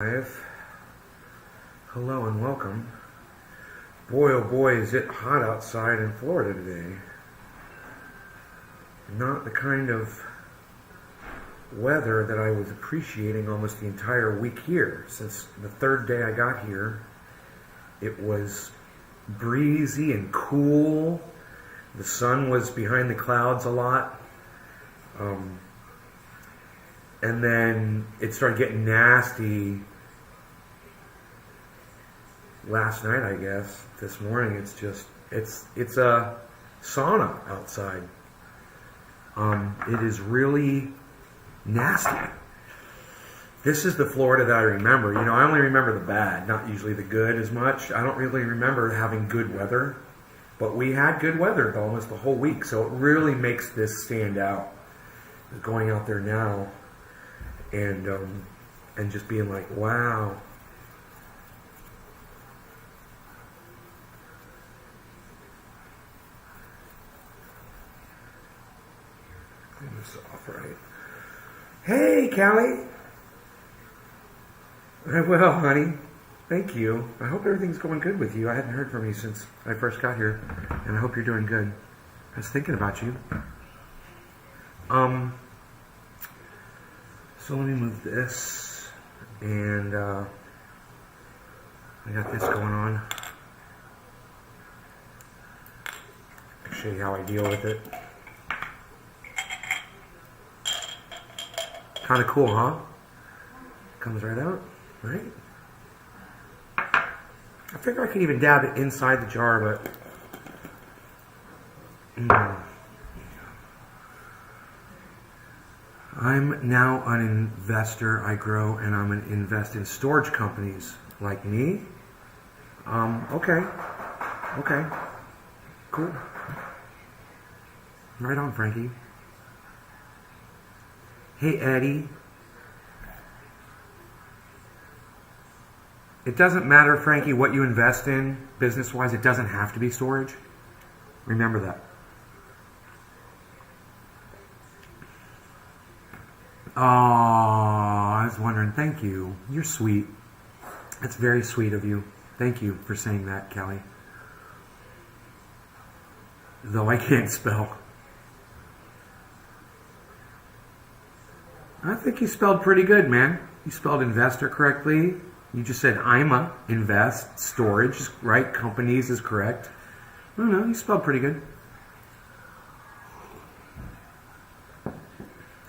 Live. Hello and welcome. Boy, oh boy, is it hot outside in Florida today. Not the kind of weather that I was appreciating almost the entire week here. Since the third day I got here, it was breezy and cool. The sun was behind the clouds a lot. And then it started getting nasty last night, I guess. This morning, it's a sauna outside. It is really nasty. This is the Florida that I remember. You know, I only remember the bad, not usually the good as much. I don't really remember having good weather, but we had good weather almost the whole week, so it really makes this stand out. Going out there now and just being like, wow. Clean this off right. Hey, Callie. Well, honey, thank you. I hope everything's going good with you. I hadn't heard from you since I first got here, and I hope you're doing good. I was thinking about you. So let me move this, and I got this going on. I'll show you how I deal with it. Kind of cool, huh? Comes right out, right? I figure I can even dab it inside the jar, but I'm now an investor. I grow and I'm an invest in storage companies like me. Okay, cool. Right on, Frankie. Hey, Eddie. It doesn't matter, Frankie, what you invest in business-wise. It doesn't have to be storage. Remember that. Oh, I was wondering. Thank you. You're sweet. That's very sweet of you. Thank you for saying that, Kelly. Though I can't spell. I think you spelled pretty good, man. You spelled investor correctly. You just said I'm a invest. Storage, right? Companies is correct. I don't know. You spelled pretty good.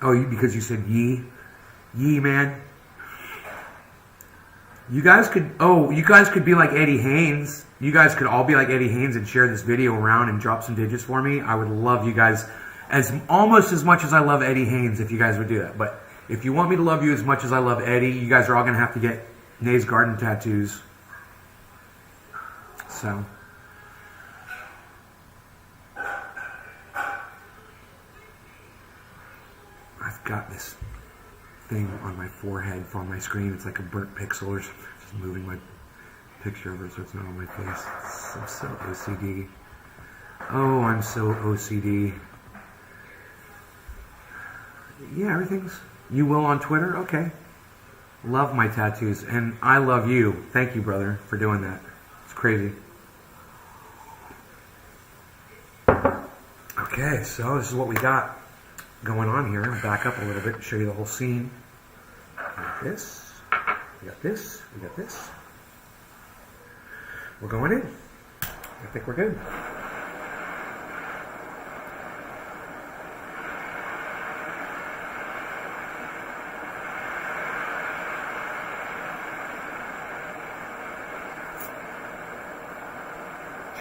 Oh, because you said ye, man. You guys could be like Eddie Haynes. You guys could all be like Eddie Haynes and share this video around and drop some digits for me. I would love you guys almost as much as I love Eddie Haynes if you guys would do that. But if you want me to love you as much as I love Eddie, you guys are all going to have to get Nay's Garden tattoos. So. I've got this thing on my forehead on my screen. It's like a burnt pixel or something. Just moving my picture over so it's not on my face. I'm so OCD. Oh, I'm so OCD. Yeah, everything's... You will on Twitter? Okay. Love my tattoos. And I love you. Thank you, brother, for doing that. It's crazy. Okay, so this is what we got going on here. I'll back up a little bit and show you the whole scene. We got this. We got this. We got this. We're going in. I think we're good.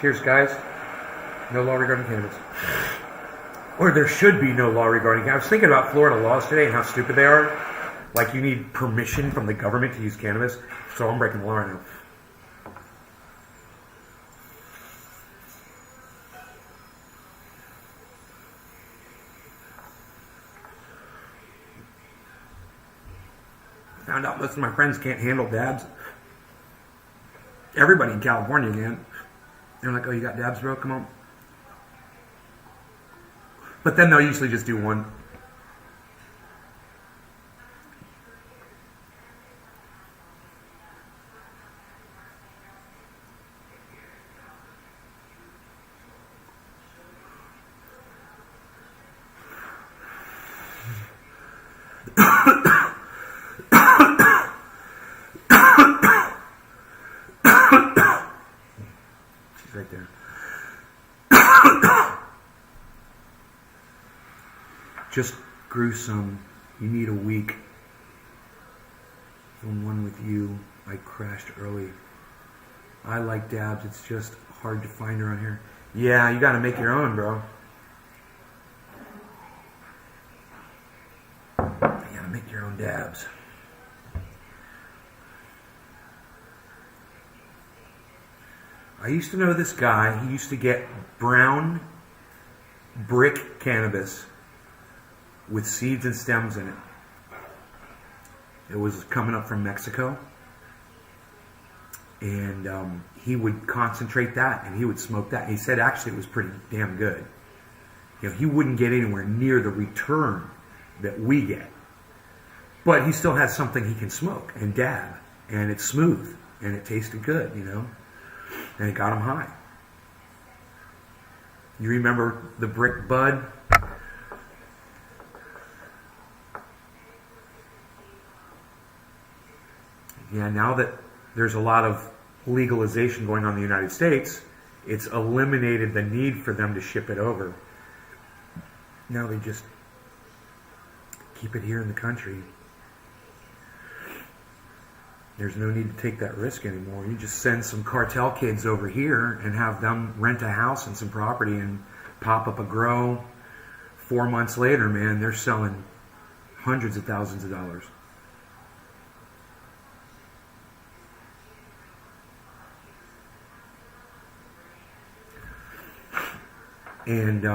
Cheers, guys. No law regarding cannabis. Or there should be no law regarding cannabis. I was thinking about Florida laws today and how stupid they are. Like you need permission from the government to use cannabis. So I'm breaking the law right now. Found out most of my friends can't handle dabs. Everybody in California can. They're like, oh, you got dabs, bro? Come on. But then they'll usually just do one. Just grew some. You need a week. From one with you, I crashed early. I like dabs. It's just hard to find around here. Yeah, you got to make your own, bro. You got to make your own dabs. I used to know this guy. He used to get brown brick cannabis with seeds and stems in it. It was coming up from Mexico. And he would concentrate that and he would smoke that. And he said actually it was pretty damn good. You know, he wouldn't get anywhere near the return that we get. But he still has something he can smoke and dab. And it's smooth. And it tasted good, you know. And it got him high. You remember the brick bud? Yeah, now that there's a lot of legalization going on in the United States, it's eliminated the need for them to ship it over. Now they just keep it here in the country. There's no need to take that risk anymore. You just send some cartel kids over here and have them rent a house and some property and pop up a grow. 4 months later, man, they're selling hundreds of thousands of dollars. And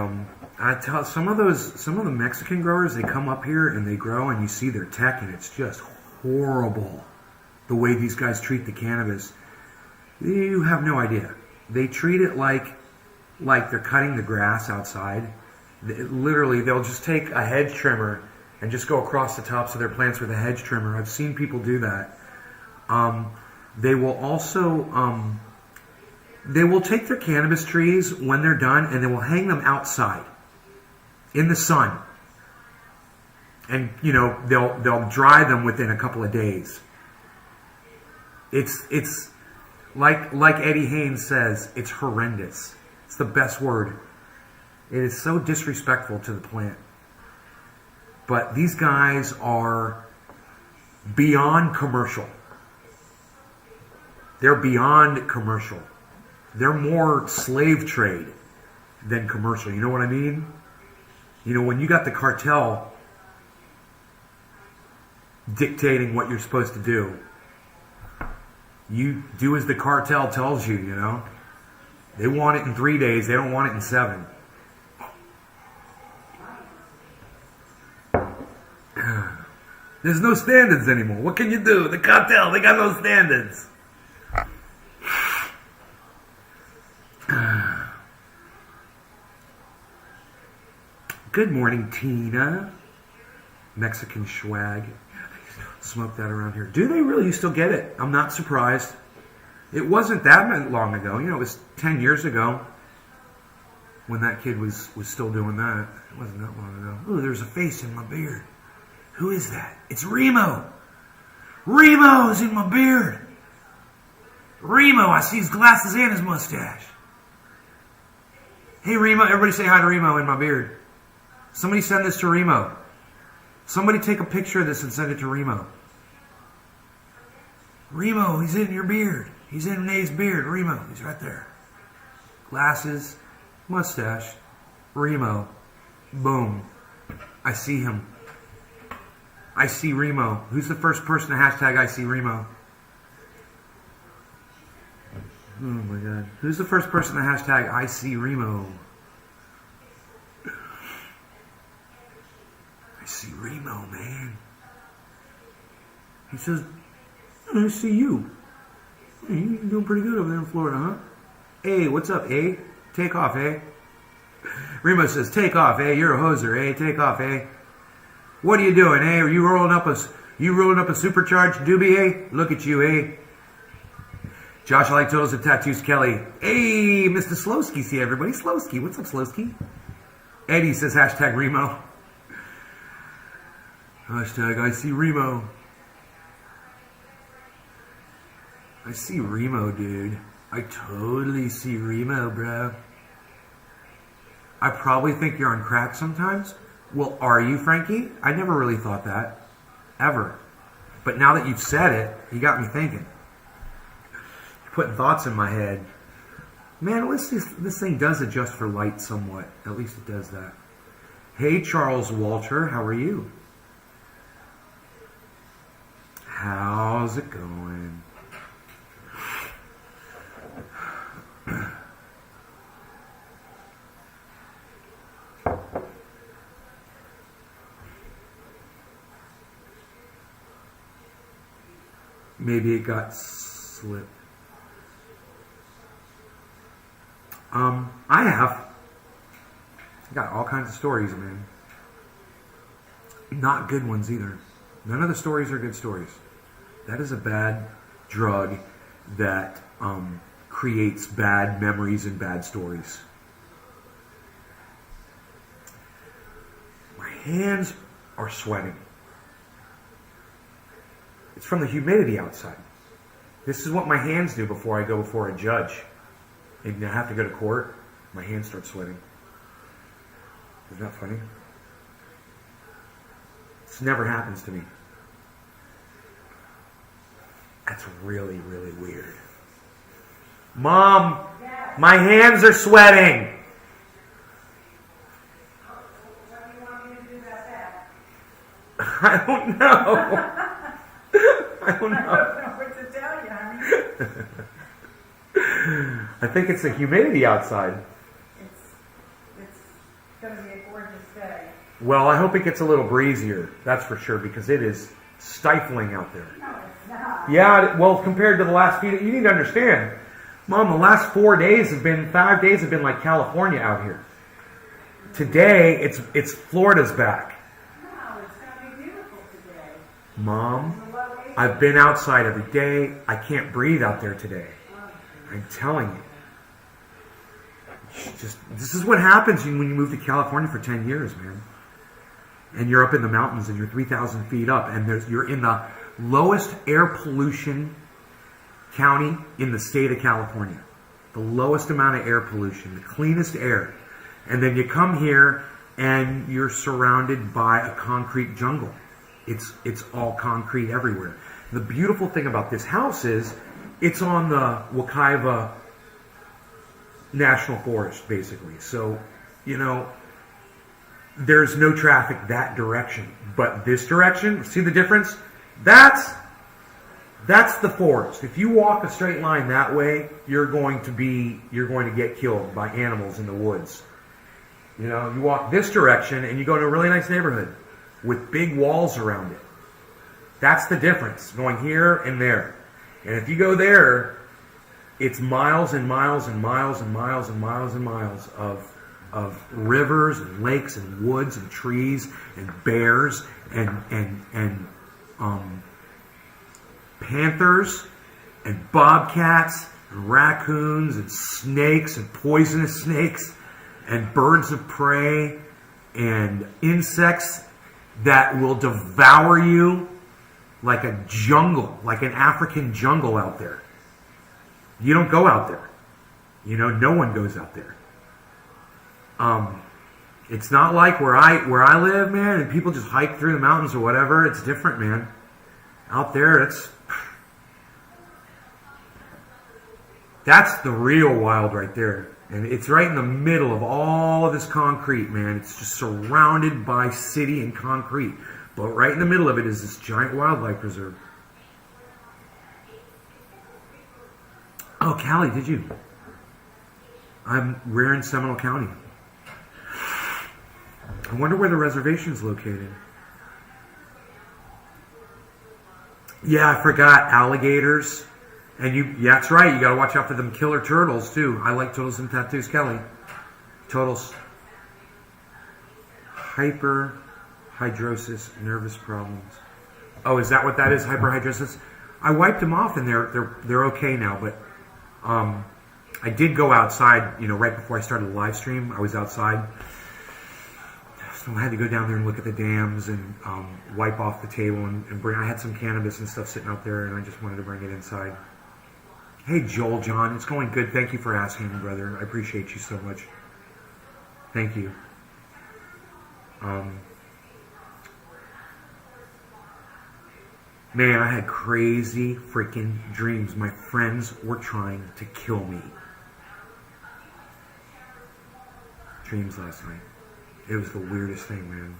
I tell some of the Mexican growers, they come up here and they grow, and you see their tech, and it's just horrible the way these guys treat the cannabis. You have no idea. They treat it like they're cutting the grass outside. Literally, they'll just take a hedge trimmer and just go across the tops of their plants with a hedge trimmer. I've seen people do that. They will also they will take their cannabis trees when they're done and they will hang them outside in the sun. And, you know, they'll dry them within a couple of days. It's like Eddie Haynes says, it's horrendous. It's the best word. It is so disrespectful to the plant. But these guys are beyond commercial. They're beyond commercial. They're more slave trade than commercial. You know what I mean? You know, when you got the cartel dictating what you're supposed to do, you do as the cartel tells you, you know. They want it in 3 days. They don't want it in 7. There's no standards anymore. What can you do? The cartel, they got no standards. Good morning, Tina. Mexican swag. Smoke that around here. Do they really? You still get it? I'm not surprised. It wasn't that long ago. You know, it was 10 years ago when that kid was still doing that. It wasn't that long ago. Oh, there's a face in my beard. Who is that? It's Remo. Remo's in my beard. Remo, I see his glasses and his mustache. Hey, Remo. Everybody say hi to Remo in my beard. Somebody send this to Remo. Somebody take a picture of this and send it to Remo. Remo, he's in your beard. He's in Nate's beard. Remo, he's right there. Glasses, mustache, Remo. Boom. I see him. I see Remo. Who's the first person to hashtag I see Remo? Oh my God. Who's the first person to hashtag I see Remo? I see Remo, man. He says, I see you. Hey, you're doing pretty good over there in Florida, huh? Hey, what's up, eh? Take off, eh? Remo says, take off, eh? You're a hoser, eh? Take off, eh? What are you doing, eh? Are you rolling up a supercharged doobie, eh? Look at you, eh? Josh, I like totals of tattoos, Kelly. Hey, Mr. Slowski, see everybody. Slowski, what's up, Slowski? Eddie says, hashtag Remo. Hashtag I see Remo. I see Remo, dude. I totally see Remo, bro. I probably think you're on crack sometimes. Well, are you, Frankie? I never really thought that. Ever. But now that you've said it, you got me thinking. You're putting thoughts in my head. Man, this thing does adjust for light somewhat. At least it does that. Hey, Charles Walter, how are you? How's it going? Maybe it got slipped. I have. I got all kinds of stories, man. Not good ones either. None of the stories are good stories. That is a bad drug that creates bad memories and bad stories. My hands are sweating. It's from the humidity outside. This is what my hands do before I go before a judge. And I have to go to court. My hands start sweating. Isn't that funny? This never happens to me. That's really, really weird. Mom, my hands are sweating. What do you want me to do about that? I don't know. I don't know. I don't know what to tell you, honey. I think it's the humidity outside. It's going to be a gorgeous day. Well, I hope it gets a little breezier. That's for sure, because it is stifling out there. No, it's not. Yeah, well, compared to the last few, you need to understand, Mom, the last 5 days have been like California out here. Today, it's Florida's back. No, it's going to be beautiful today. Mom, I've been outside every day. I can't breathe out there today. I'm telling you. This is what happens when you move to California for 10 years, man. And you're up in the mountains and you're 3,000 feet up and you're in the lowest air pollution county in the state of California. The lowest amount of air pollution, the cleanest air. And then you come here and you're surrounded by a concrete jungle. It's all concrete everywhere. The beautiful thing about this house is it's on the Wekiva National Forest, basically. So, there's no traffic that direction. But this direction, see the difference? That's the forest. If you walk a straight line that way, you're going to get killed by animals in the woods. You walk this direction and you go to a really nice neighborhood with big walls around it. That's the difference, going here and there. And if you go there, it's miles and miles and miles and miles and miles and miles of rivers and lakes and woods and trees and bears and panthers and bobcats and raccoons and snakes and poisonous snakes and birds of prey and insects that will devour you like a jungle, like an African jungle out there. You don't go out there. No one goes out there. It's not like where I live, man, and people just hike through the mountains or whatever. It's different, man. Out there, that's the real wild right there. And it's right in the middle of all of this concrete, man. It's just surrounded by city and concrete. But right in the middle of it is this giant wildlife preserve. Oh, Callie, did you? We're in Seminole County. I wonder where the reservation is located. Yeah, I forgot. Alligators. And yeah, that's right. You got to watch out for them killer turtles, too. I like turtles and tattoos, Kelly. Turtles. Hyperhidrosis, nervous problems. Oh, is that what that is? Hyperhidrosis? I wiped them off and they're okay now, but I did go outside, right before I started the live stream. I was outside. So I had to go down there and look at the dams and wipe off the table and bring. I had some cannabis and stuff sitting out there, and I just wanted to bring it inside. Hey, Joel, John, it's going good. Thank you for asking, brother. I appreciate you so much. Thank you. Man, I had crazy freaking dreams. My friends were trying to kill me. Dreams last night. It was the weirdest thing, man.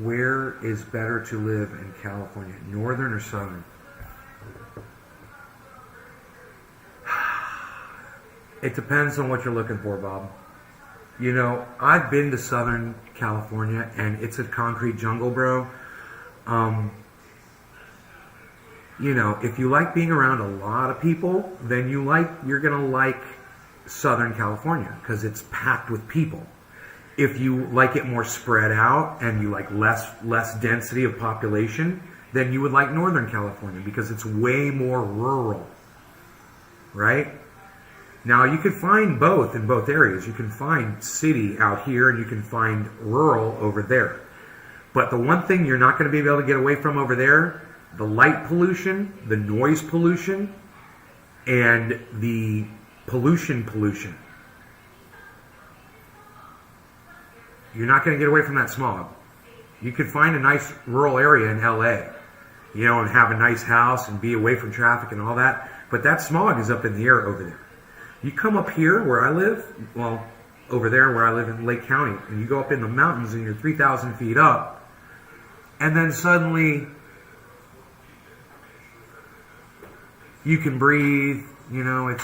Where is better to live in California, northern or southern? It depends on what you're looking for, Bob. You know, I've been to Southern California, and it's a concrete jungle, bro. You know, if you like being around a lot of people, then you're gonna like Southern California because it's packed with people. If you like it more spread out and you like less density of population, then you would like Northern California because it's way more rural, right? Now, you can find both in both areas. You can find city out here and you can find rural over there. But the one thing you're not going to be able to get away from over there, the light pollution, the noise pollution, and the pollution. You're not going to get away from that smog. You could find a nice rural area in LA, you know, and have a nice house and be away from traffic and all that. But that smog is up in the air over there. You come up here where I live, well, over there where I live in Lake County, and you go up in the mountains and you're 3,000 feet up, and then suddenly you can breathe, you know, if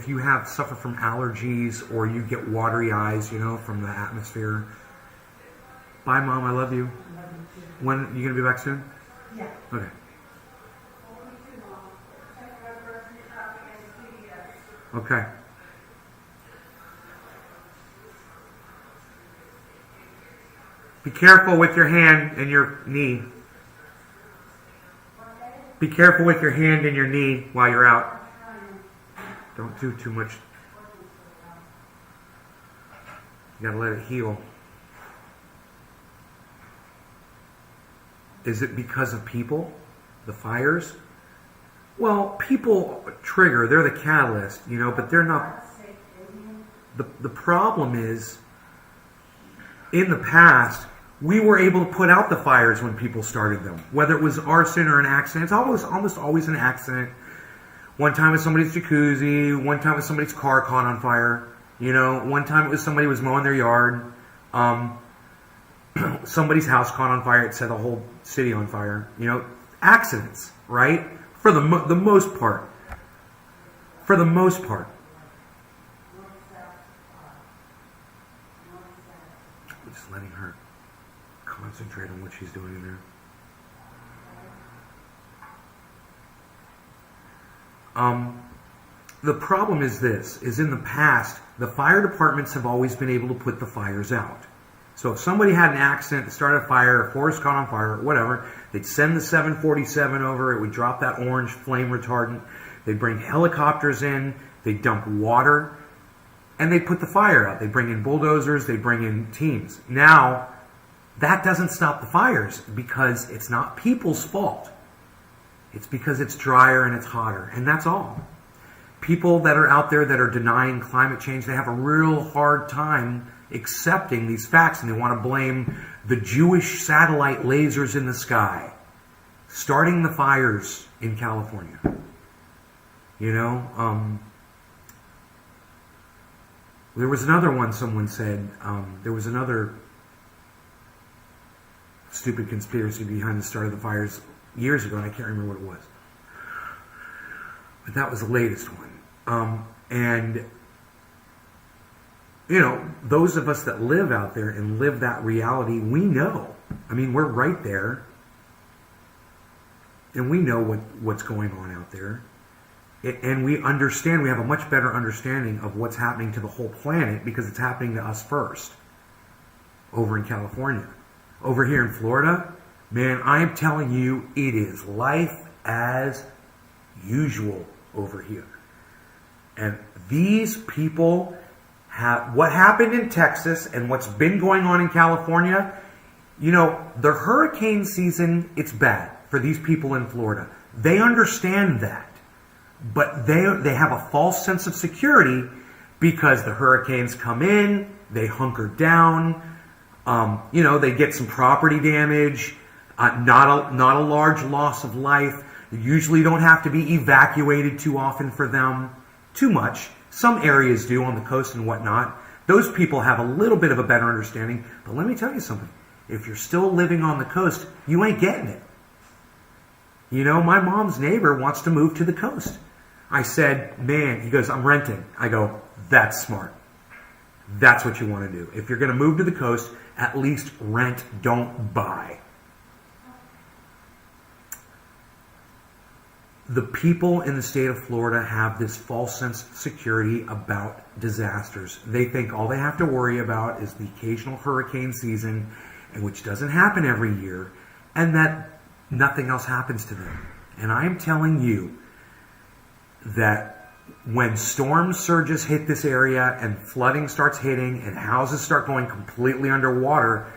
you suffer from allergies or you get watery eyes, you know, from the atmosphere. Bye, Mom, I love you. When, you going to be back soon? Yeah. Okay. Okay. Be careful with your hand and your knee. Be careful with your hand and your knee while you're out. Don't do too much. You gotta let it heal. Is it because of people? The fires? Well, people trigger, they're the catalyst, you know, but they're not. The problem is, in the past, we were able to put out the fires when people started them. Whether it was arson or an accident, it's almost always an accident. One time it was somebody's jacuzzi, one time it was somebody's car caught on fire, you know, one time it was somebody was mowing their yard, somebody's house caught on fire, it set a whole city on fire, you know, accidents, right? For the most part. For the most part. I'm just letting her concentrate on what she's doing in there. The problem is this, is in the past, the fire departments have always been able to put the fires out. So if somebody had an accident, started a fire, a forest caught on fire, whatever, they'd send the 747 over, it would drop that orange flame retardant, they'd bring helicopters in, they'd dump water, and they'd put the fire out. They'd bring in bulldozers, they'd bring in teams. Now, that doesn't stop the fires because it's not people's fault. It's because it's drier and it's hotter, and that's all. People that are out there that are denying climate change, they have a real hard time accepting these facts, and they want to blame the Jewish satellite lasers in the sky starting the fires in California. You know, there was another one someone said, there was another stupid conspiracy behind the start of the fires years ago, and I can't remember what it was. But that was the latest one. And, you know, those of us that live out there and live that reality, we know. I mean, we're right there. And we know what's going on out there. And we understand, we have a much better understanding of what's happening to the whole planet because it's happening to us first. Over in California. Over here in Florida, man, I'm telling you, it is life as usual over here. And these people have, what happened in Texas and what's been going on in California, you know, the hurricane season, it's bad for these people in Florida. They understand that. But they have a false sense of security because the hurricanes come in, they hunker down, they get some property damage, not a large loss of life. They usually don't have to be evacuated too often for them, too much. Some areas do on the coast and whatnot. Those people have a little bit of a better understanding. But let me tell you something. If you're still living on the coast, you ain't getting it. My mom's neighbor wants to move to the coast. I said, man, he goes, I'm renting. I go, that's smart. That's what you want to do. If you're going to move to the coast, at least rent, don't buy. The people in the state of Florida have this false sense of security about disasters. They think all they have to worry about is the occasional hurricane season, which doesn't happen every year, and that nothing else happens to them. And I am telling you that when storm surges hit this area and flooding starts hitting and houses start going completely underwater,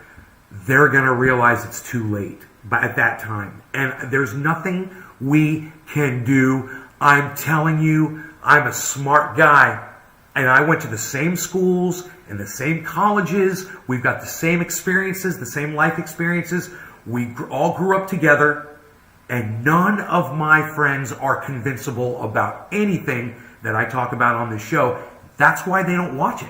they're going to realize it's too late at that time. And there's nothing we can do. I'm telling you, I'm a smart guy. And I went to the same schools and the same colleges. We've got the same experiences, the same life experiences. We all grew up together. And none of my friends are convincible about anything that I talk about on this show. That's why they don't watch it.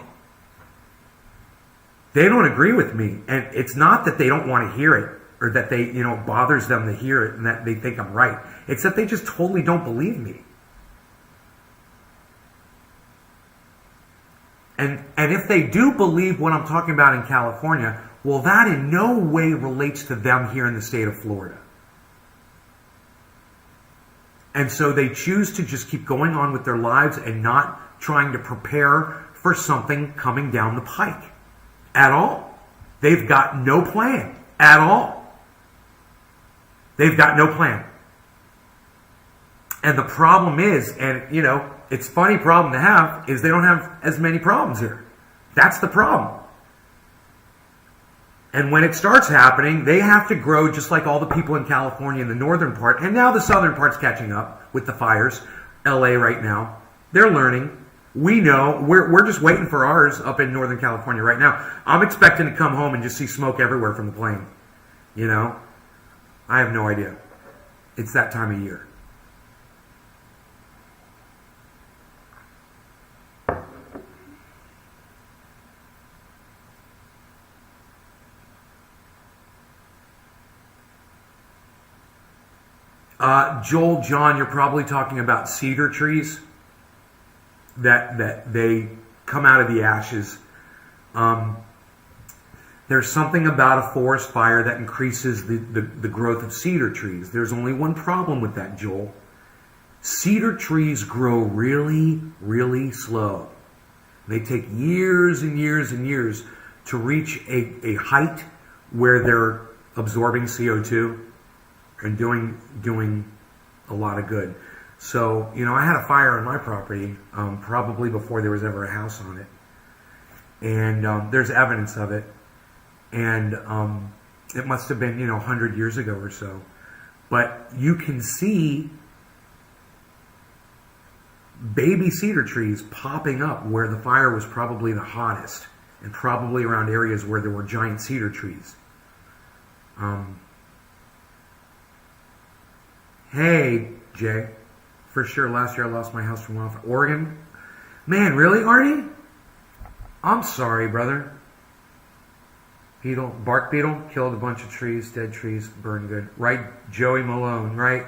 They don't agree with me. And it's not that they don't want to hear it or that they, it bothers them to hear it and that they think I'm right. It's that they just totally don't believe me. And if they do believe what I'm talking about in California, well, that in no way relates to them here in the state of Florida. And so they choose to just keep going on with their lives and not trying to prepare for something coming down the pike at all. They've got no plan at all. They've got no plan. And the problem is, and it's a funny problem to have, is they don't have as many problems here. That's the problem. And when it starts happening, they have to grow just like all the people in California in the northern part. And now the southern part's catching up with the fires. LA right now. They're learning. We know. We're just waiting for ours up in Northern California right now. I'm expecting to come home and just see smoke everywhere from the plane. I have no idea. It's that time of year. Joel, John, you're probably talking about cedar trees that they come out of the ashes. There's something about a forest fire that increases the growth of cedar trees. There's only one problem with that, Joel. Cedar trees grow really, really slow. They take years and years and years to reach a height where they're absorbing CO2 and doing a lot of good. So, I had a fire on my property probably before there was ever a house on it. And there's evidence of it. And it must have been, 100 years ago or so. But you can see baby cedar trees popping up where the fire was probably the hottest. And probably around areas where there were giant cedar trees. Hey, Jay. For sure, last year I lost my house from wildfire. Oregon? Man, really, Artie? I'm sorry, brother. Bark beetle, killed a bunch of trees, dead trees, burned good. Right, Joey Malone, right?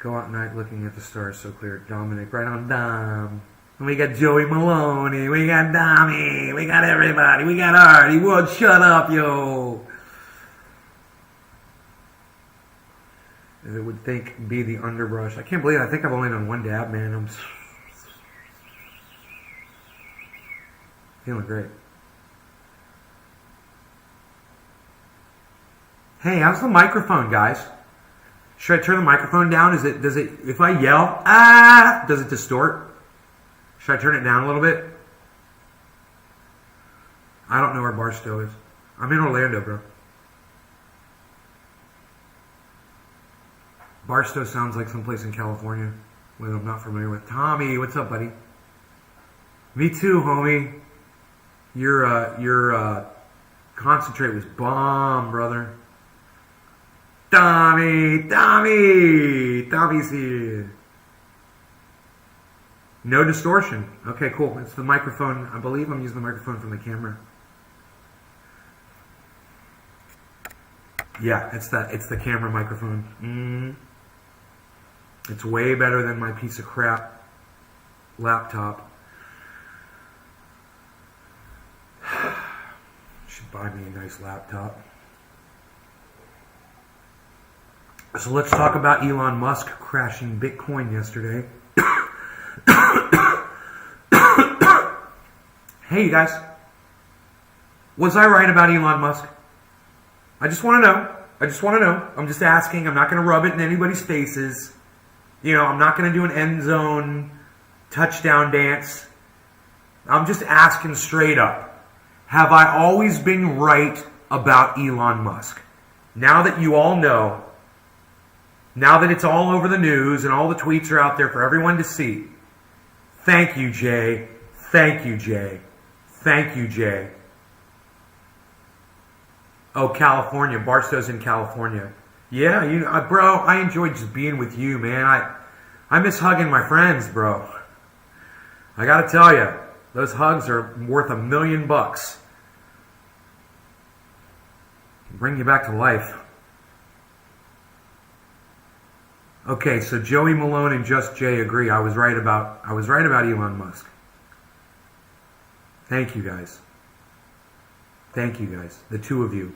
Go out at night looking at the stars so clear. Dominic, right on Dom. And we got Joey Maloney, we got Dommy, we got everybody, we got Artie. Wood, shut up, yo. It would be the underbrush. I can't believe it. I think I've only done one dab, man. I'm feeling great. Hey, how's the microphone, guys? Should I turn the microphone down? Does it, if I yell, does it distort? Should I turn it down a little bit? I don't know where Barstow is. I'm in Orlando, bro. Barstow sounds like someplace in California that I'm not familiar with. Tommy, what's up, buddy? Me too, homie. Your concentrate was bomb, brother. Tommy's here. No distortion. Okay, cool. It's the microphone. I believe I'm using the microphone from the camera. Yeah, it's the camera microphone. It's way better than my piece of crap laptop. Should buy me a nice laptop. So let's talk about Elon Musk crashing Bitcoin yesterday. Hey, you guys. Was I right about Elon Musk? I just want to know. I'm just asking. I'm not going to rub it in anybody's faces. You know, I'm not going to do an end zone touchdown dance. I'm just asking straight up. Have I always been right about Elon Musk? Now that you all know, now that it's all over the news and all the tweets are out there for everyone to see, thank you, Jay. Thank you, Jay. Thank you, Jay. Oh, California. Barstow's in California. Yeah, bro, I enjoyed just being with you, man. I miss hugging my friends, bro. I gotta tell you, those hugs are worth $1 million. Bring you back to life. Okay, so Joey Malone and Just Jay agree. I was right about Elon Musk. Thank you guys. Thank you guys. The two of you.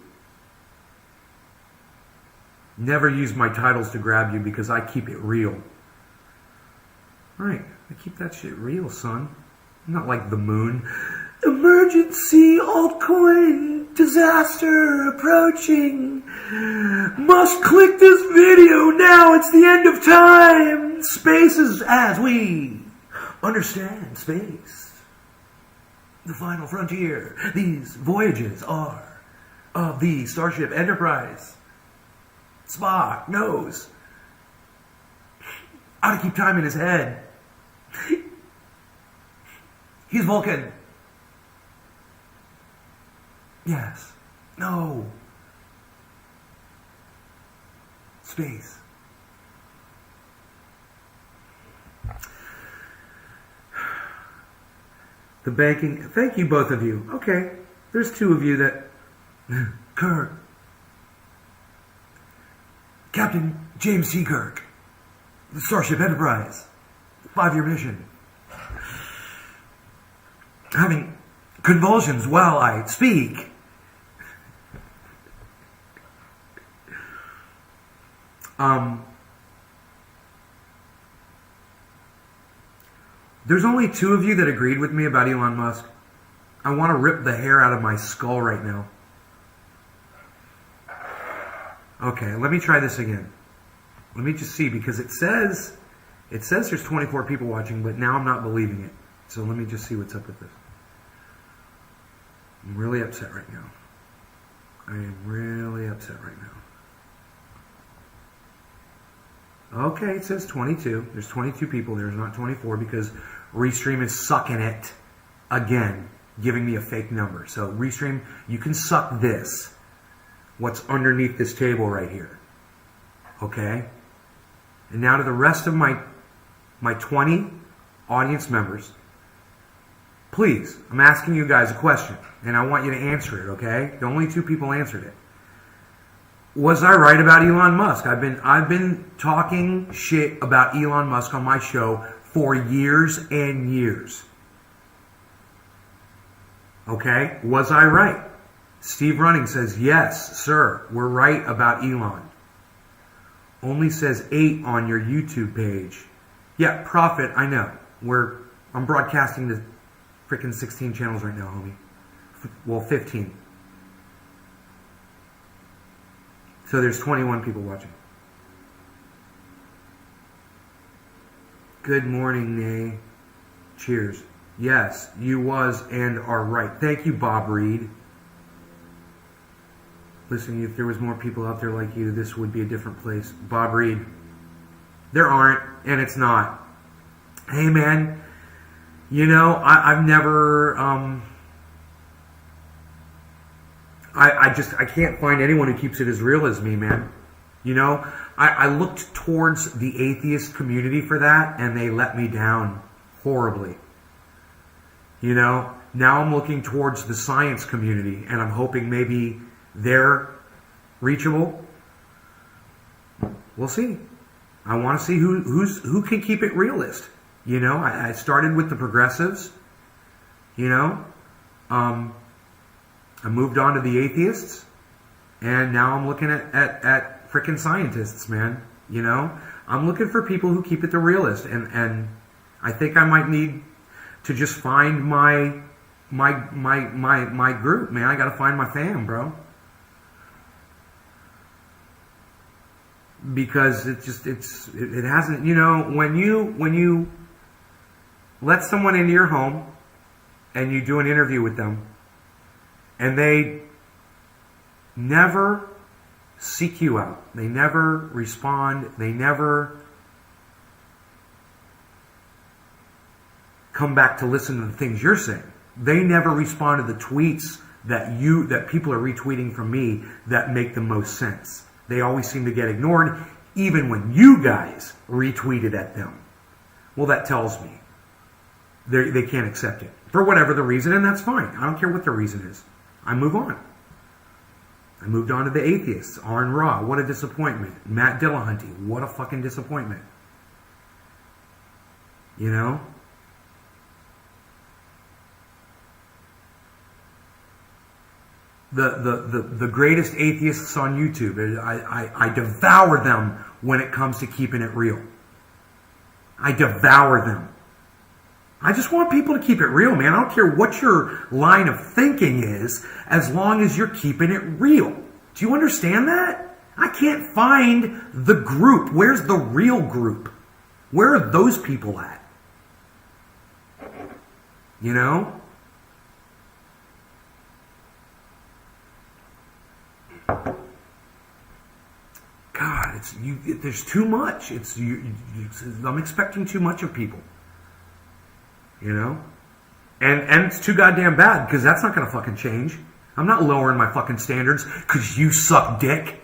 Never use my titles to grab you because I keep it real. Right. I keep that shit real, son. I'm not like the moon. Emergency altcoin disaster approaching. Must click this video now. It's the end of time. Space is as we understand space. The final frontier. These voyages are of the Starship Enterprise. Spock knows how to keep time in his head. He's Vulcan. Yes. No. Space. The banking. Thank you, both of you. Okay. There's two of you that. Kirk. Captain James C. Kirk. The Starship Enterprise. 5-year mission. Having convulsions while I speak. There's only two of you that agreed with me about Elon Musk. I want to rip the hair out of my skull right now. Okay, let me try this again. Let me just see, because it says there's 24 people watching, but now I'm not believing it. So let me just see what's up with this. I'm really upset right now. I am really upset right now. Okay, it says 22. There's 22 people. There's not 24 because Restream is sucking it again, giving me a fake number. So Restream, you can suck this. What's underneath this table right here. Okay? And now to the rest of my 20 audience members. Please, I'm asking you guys a question, and I want you to answer it, okay? The only two people answered it. Was I right about Elon Musk? I've been talking shit about Elon Musk on my show for years and years. Okay? Was I right? Steve Running says, yes, sir, we're right about Elon. Only says 8 on your YouTube page. Yeah, Profit, I know. I'm broadcasting to freaking 16 channels right now, homie. Well, 15. So there's 21 people watching. Good morning, Nay. Cheers. Yes, you was and are right. Thank you, Bob Reed. Listen, if there was more people out there like you, this would be a different place. Bob Reed, There aren't, and it's not. Hey, man, you know, I've never, I can't find anyone who keeps it as real as me, man. You know, I looked towards the atheist community for that, and they let me down horribly. You know, now I'm looking towards the science community, and I'm hoping maybe they're reachable. We'll see. I want to see who can keep it realist. You know, I started with the progressives. You know, I moved on to the atheists, and now I'm looking at frickin' scientists, man. You know, I'm looking for people who keep it the realist, and I think I might need to just find my group, man. I got to find my fam, bro. Because it hasn't, you know, when you let someone into your home and you do an interview with them and they never seek you out, they never respond, they never come back to listen to the things you're saying, they never respond to the tweets that people are retweeting from me that make the most sense. They always seem to get ignored, even when you guys retweeted at them. Well, that tells me they can't accept it for whatever the reason, and that's fine. I don't care what the reason is. I move on. I moved on to the atheists. Arn Ra, what a disappointment. Matt Dillahunty, what a fucking disappointment. You know? The greatest atheists on YouTube. I devour them when it comes to keeping it real. I devour them. I just want people to keep it real, man. I don't care what your line of thinking is, as long as you're keeping it real. Do you understand that? I can't find the group. Where's the real group? Where are those people at? You know? God, there's too much. I'm expecting too much of people. You know? And it's too goddamn bad, because that's not going to fucking change. I'm not lowering my fucking standards because you suck dick.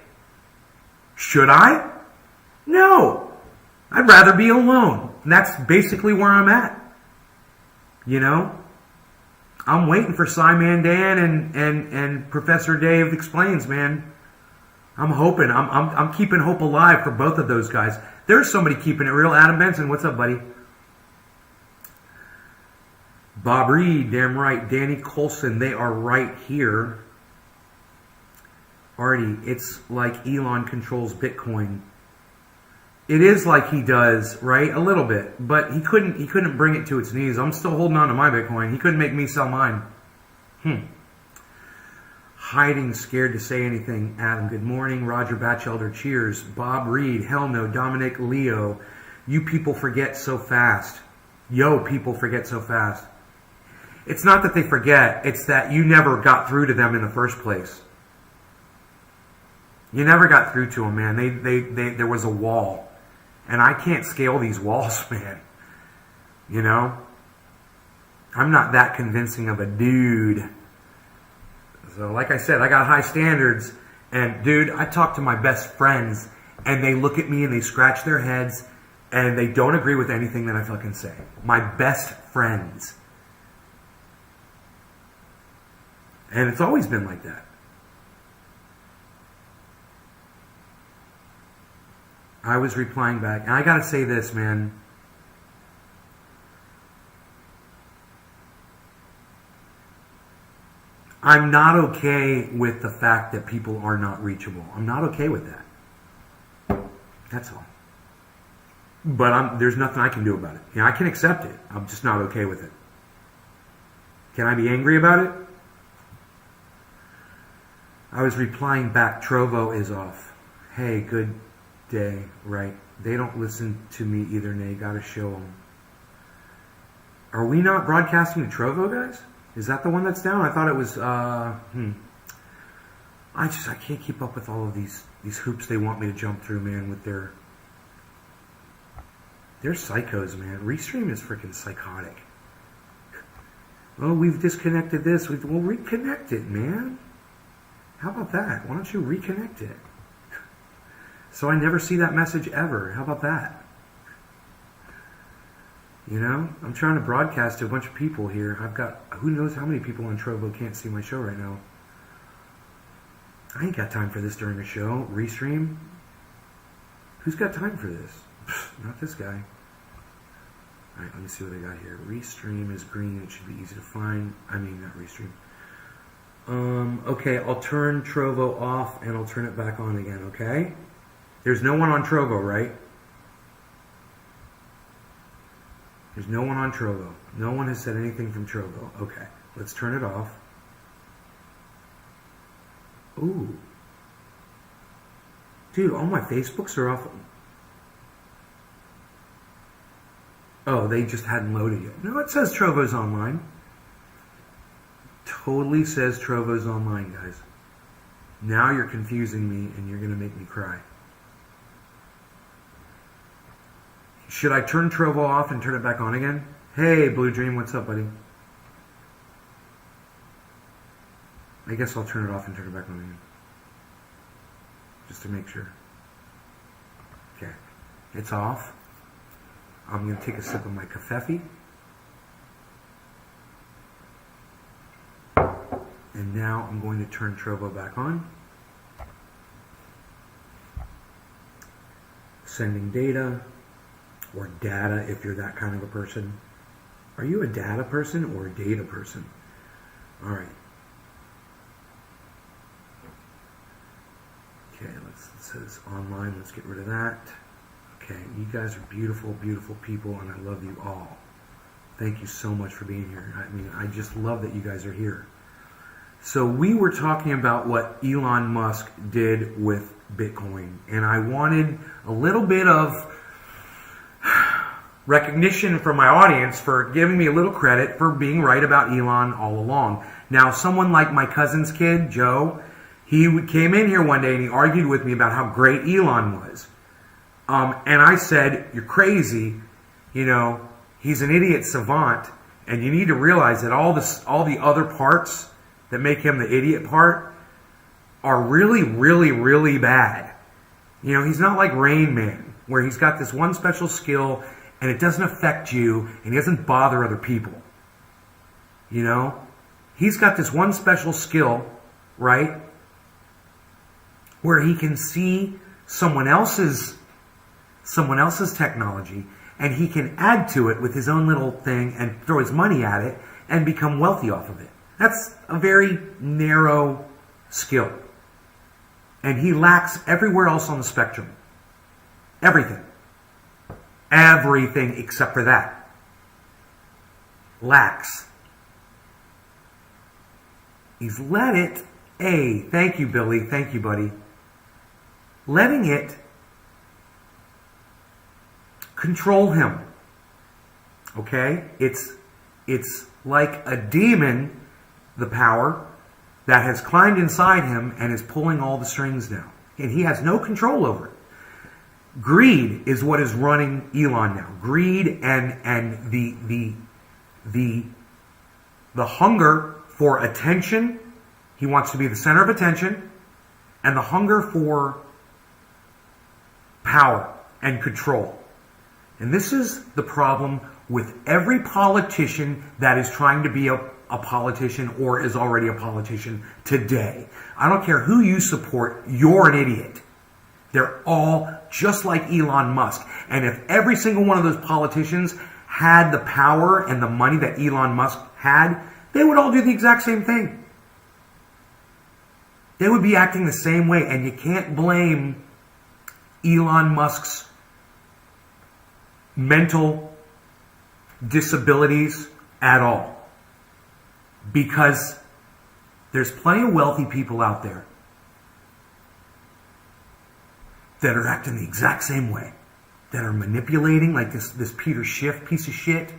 Should I? No. I'd rather be alone. And that's basically where I'm at. You know? I'm waiting for Simon Dan and Professor Dave Explains, man. I'm hoping. I'm keeping hope alive for both of those guys. There's somebody keeping it real. Adam Benson, what's up, buddy? Bob Reed, damn right. Danny Colson, they are right here. Artie, it's like Elon controls Bitcoin. It is like he does, right? A little bit, but he couldn't bring it to its knees. I'm still holding on to my Bitcoin. He couldn't make me sell mine. Hiding, scared to say anything. Adam, good morning. Roger Batchelder, cheers. Bob Reed, hell no. Dominic Leo, you people forget so fast. Yo, people forget so fast. It's not that they forget, it's that you never got through to them in the first place. You never got through to them, man. There was a wall. And I can't scale these walls, man. You know? I'm not that convincing of a dude. So, like I said, I got high standards. And, dude, I talk to my best friends, and they look at me and they scratch their heads, and they don't agree with anything that I fucking say. My best friends. And it's always been like that. I was replying back. And I gotta say this, man. I'm not okay with the fact that people are not reachable. I'm not okay with that. That's all. But there's nothing I can do about it. You know, I can accept it. I'm just not okay with it. Can I be angry about it? I was replying back, Trovo is off. Hey, good day, right? They don't listen to me either, Nay. Gotta show them. Are we not broadcasting to Trovo, guys? Is that the one that's down? I thought it was, I can't keep up with all of these hoops they want me to jump through, man, with their They're psychos, man. Restream is freaking psychotic. Oh, we've disconnected this. Well, reconnect it, man. How about that? Why don't you reconnect it? So I never see that message ever. How about that? You know, I'm trying to broadcast to a bunch of people here. I've got, who knows how many people on Trovo can't see my show right now. I ain't got time for this during a show. Restream? Who's got time for this? Not this guy. Alright, let me see what I got here. Restream is green. It should be easy to find. I mean, not Restream. Okay, I'll turn Trovo off and I'll turn it back on again, okay? There's no one on Trovo, right? There's no one on Trovo. No one has said anything from Trovo. Okay, let's turn it off. Ooh. Dude, all my Facebooks are off. Oh, they just hadn't loaded yet. No, it says Trovo's online. Totally says Trovo's online, guys. Now you're confusing me and you're going to make me cry. Should I turn Trovo off and turn it back on again? Hey, Blue Dream, what's up, buddy? I guess I'll turn it off and turn it back on again. Just to make sure. Okay. It's off. I'm going to take a sip of my kafefe. And now I'm going to turn Trovo back on. Sending data, or data if you're that kind of a person. Are you a data person or a data person? All right. Okay, it says online. Let's get rid of that. Okay, you guys are beautiful, beautiful people, and I love you all. Thank you so much for being here. I mean, I just love that you guys are here. So we were talking about what Elon Musk did with Bitcoin, and I wanted a little bit of recognition from my audience for giving me a little credit for being right about Elon all along. Now, someone like my cousin's kid, Joe, he came in here one day and he argued with me about how great Elon was. And I said, you're crazy. You know, he's an idiot savant, and you need to realize that all the other parts that make him the idiot part are really, really, really bad. You know, he's not like Rain Man, where he's got this one special skill and it doesn't affect you and he doesn't bother other people. You know, he's got this one special skill, right, where he can see someone else's technology and he can add to it with his own little thing and throw his money at it and become wealthy off of it. That's a very narrow skill. And he lacks everywhere else on the spectrum. Everything. Everything except for that. Lacks. He's let it, thank you, Billy, thank you, buddy. Letting it control him. Okay? It's like a demon, the power, that has climbed inside him and is pulling all the strings now. And he has no control over it. Greed is what is running Elon now. Greed and the hunger for attention. He wants to be the center of attention. And the hunger for power and control. And this is the problem with every politician that is trying to be a politician or is already a politician today. I don't care who you support, you're an idiot. They're all just like Elon Musk. And if every single one of those politicians had the power and the money that Elon Musk had, they would all do the exact same thing. They would be acting the same way. And you can't blame Elon Musk's mental disabilities at all. Because there's plenty of wealthy people out there that are acting the exact same way. That are manipulating, like this Peter Schiff piece of shit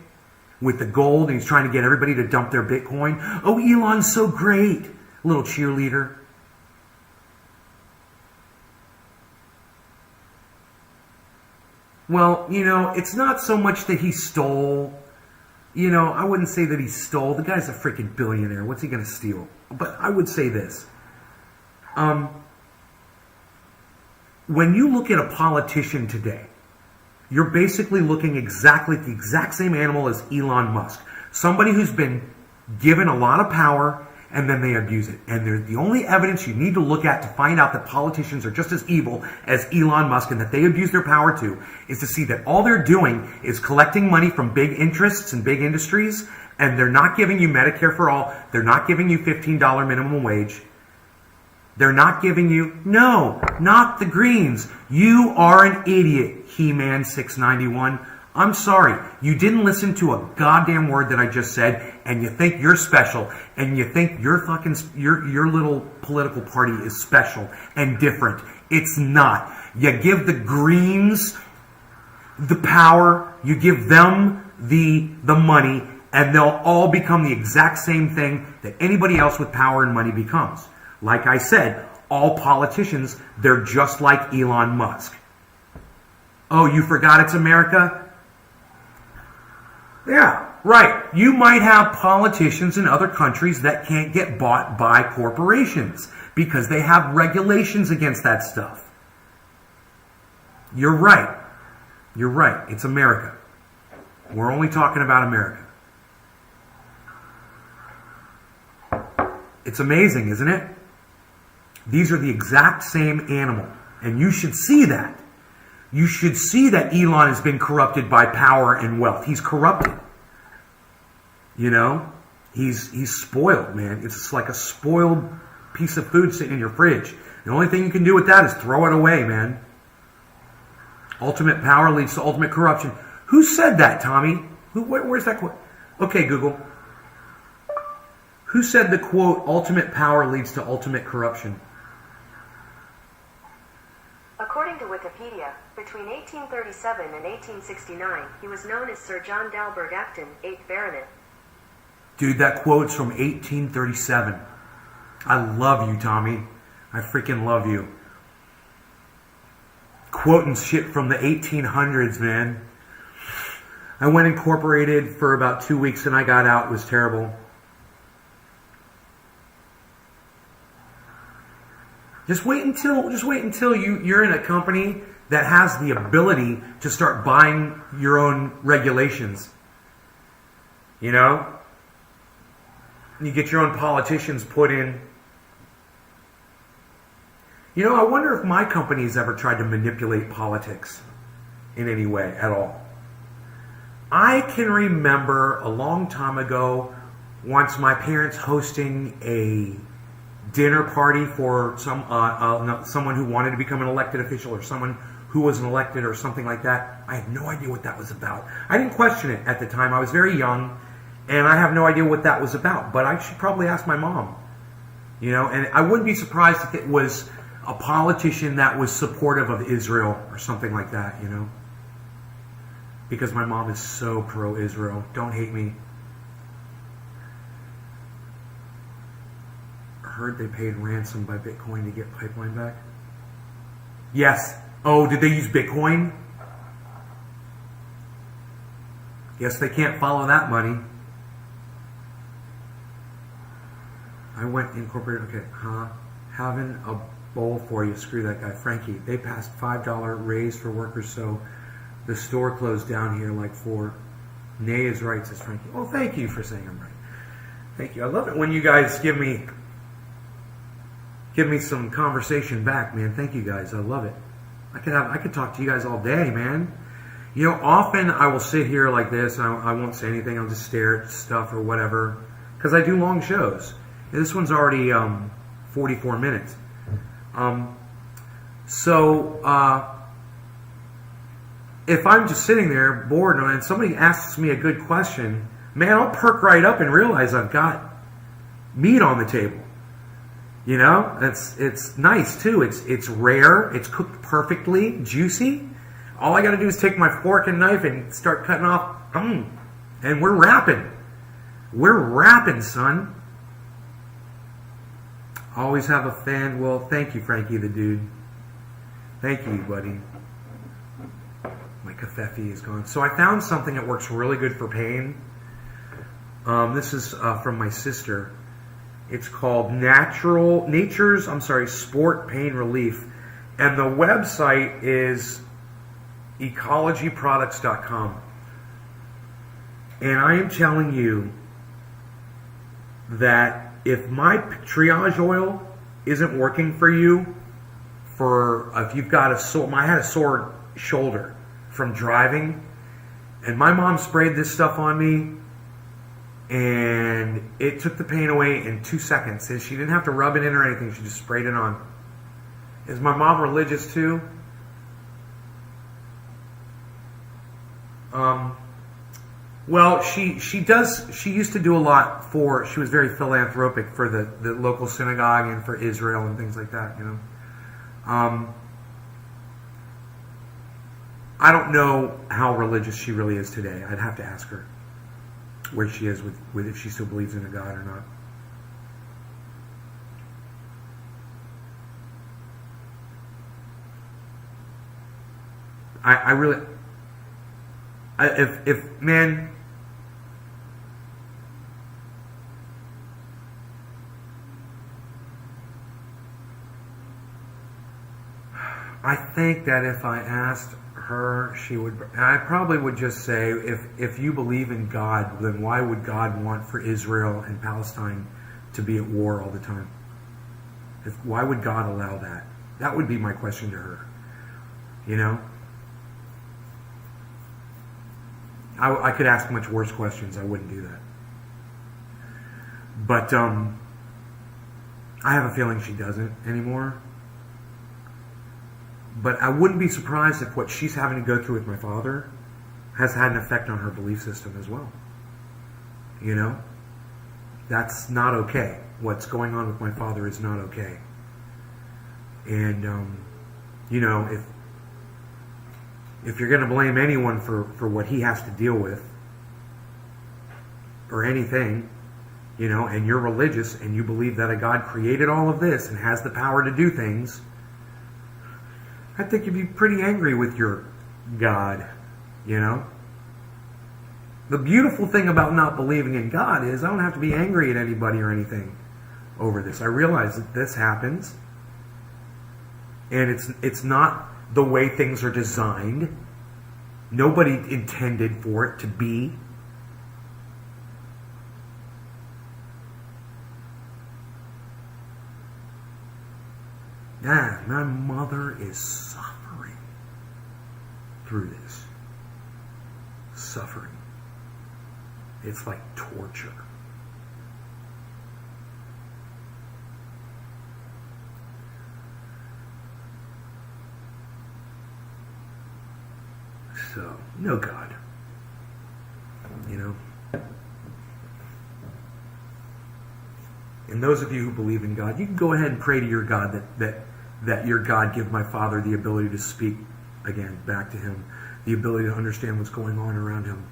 with the gold, and he's trying to get everybody to dump their Bitcoin. Oh, Elon's so great. Little cheerleader. Well, it's not so much that he stole. I wouldn't say that he stole. The guy's a freaking billionaire. What's he going to steal? But I would say this. When you look at a politician today, you're basically looking exactly at the exact same animal as Elon Musk. Somebody who's been given a lot of power and then they abuse it. And the only evidence you need to look at to find out that politicians are just as evil as Elon Musk and that they abuse their power too is to see that all they're doing is collecting money from big interests and big industries, and they're not giving you Medicare for all. They're not giving you $15 minimum wage. They're not giving you, no, not the Greens. You are an idiot, He-Man 691. I'm sorry, you didn't listen to a goddamn word that I just said, and you think you're special, and you think your little political party is special and different. It's not. You give the Greens the power, you give them the money, and they'll all become the exact same thing that anybody else with power and money becomes. Like I said, all politicians, they're just like Elon Musk. Oh, you forgot it's America? Yeah, right. You might have politicians in other countries that can't get bought by corporations because they have regulations against that stuff. You're right. You're right. It's America. We're only talking about America. It's amazing, isn't it? These are the exact same animal. And you should see that. You should see that Elon has been corrupted by power and wealth. He's corrupted. He's spoiled, man. It's just like a spoiled piece of food sitting in your fridge. The only thing you can do with that is throw it away, man. Ultimate power leads to ultimate corruption. Who said that, Tommy? Where's that quote? Okay, Google. Who said the quote, ultimate power leads to ultimate corruption? According to Wikipedia, between 1837 and 1869, he was known as Sir John Dalberg Acton, 8th Baronet. Dude, that quote's from 1837. I love you, Tommy. I freaking love you. Quoting shit from the 1800s, man. I went incorporated for about 2 weeks and I got out. It was terrible. Just wait until you're in a company that has the ability to start buying your own regulations. You get your own politicians put in. I wonder if my company's ever tried to manipulate politics in any way at all. I can remember a long time ago, once my parents hosting a dinner party for someone who wanted to become an elected official or someone who was an elected or something like that. I had no idea what that was about. I didn't question it at the time. I was very young, and I have no idea what that was about. But I should probably ask my mom. And I wouldn't be surprised if it was a politician that was supportive of Israel or something like that, Because my mom is so pro-Israel. Don't hate me. Heard they paid ransom by Bitcoin to get pipeline back. Yes. Oh, did they use Bitcoin? Guess they can't follow that money. I went incorporated. Okay, having a bowl for you. Screw that guy, Frankie. They passed $5 raise for workers, so the store closed down here like 4. Nay is right, says Frankie. Well, thank you for saying I'm right. Thank you. I love it when you guys give me some conversation back, man. Thank you guys. I love it. I could talk to you guys all day, man. Often I will sit here like this. I won't say anything. I'll just stare at stuff or whatever because I do long shows. This one's already 44 minutes. If I'm just sitting there bored and somebody asks me a good question, man, I'll perk right up and realize I've got meat on the table. It's nice too. It's rare. It's cooked perfectly, juicy. All I got to do is take my fork and knife and start cutting off. And we're rapping. We're rapping, son. Always have a fan. Well, thank you, Frankie the dude. Thank you, buddy. My kafefe is gone. So I found something that works really good for pain. This is from my sister. It's called Sport Pain Relief. And the website is ecologyproducts.com. And I am telling you that if my triage oil isn't working for you, if you've got I had a sore shoulder from driving, and my mom sprayed this stuff on me, and it took the pain away in 2 seconds. And she didn't have to rub it in or anything. She just sprayed it on. Is my mom religious too? Well, she does. She used to do a lot she was very philanthropic for the local synagogue and for Israel and things like that, you know. I don't know how religious she really is today. I'd have to ask her where she is with if she still believes in a God or not. I really, if man, I think that if I asked her, I probably would just say, if you believe in God, then why would God want for Israel and Palestine to be at war all the time? Why would God allow that? That would be my question to her. You know? I could ask much worse questions. I wouldn't do that. But I have a feeling she doesn't anymore. But I wouldn't be surprised if what she's having to go through with my father has had an effect on her belief system as well. You know? That's not okay. What's going on with my father is not okay. And, you know, if you're going to blame anyone for what he has to deal with, or anything, you know, and you're religious and you believe that a God created all of this and has the power to do things, I think you'd be pretty angry with your God, you know. The beautiful thing about not believing in God is I don't have to be angry at anybody or anything over this. I realize that this happens, and it's not the way things are designed. Nobody intended for it to be. My mother is suffering through this. Suffering. It's like torture. So, no God. You know? And those of you who believe in God, you can go ahead and pray to your God that your God give my father the ability to speak again back to him, the ability to understand what's going on around him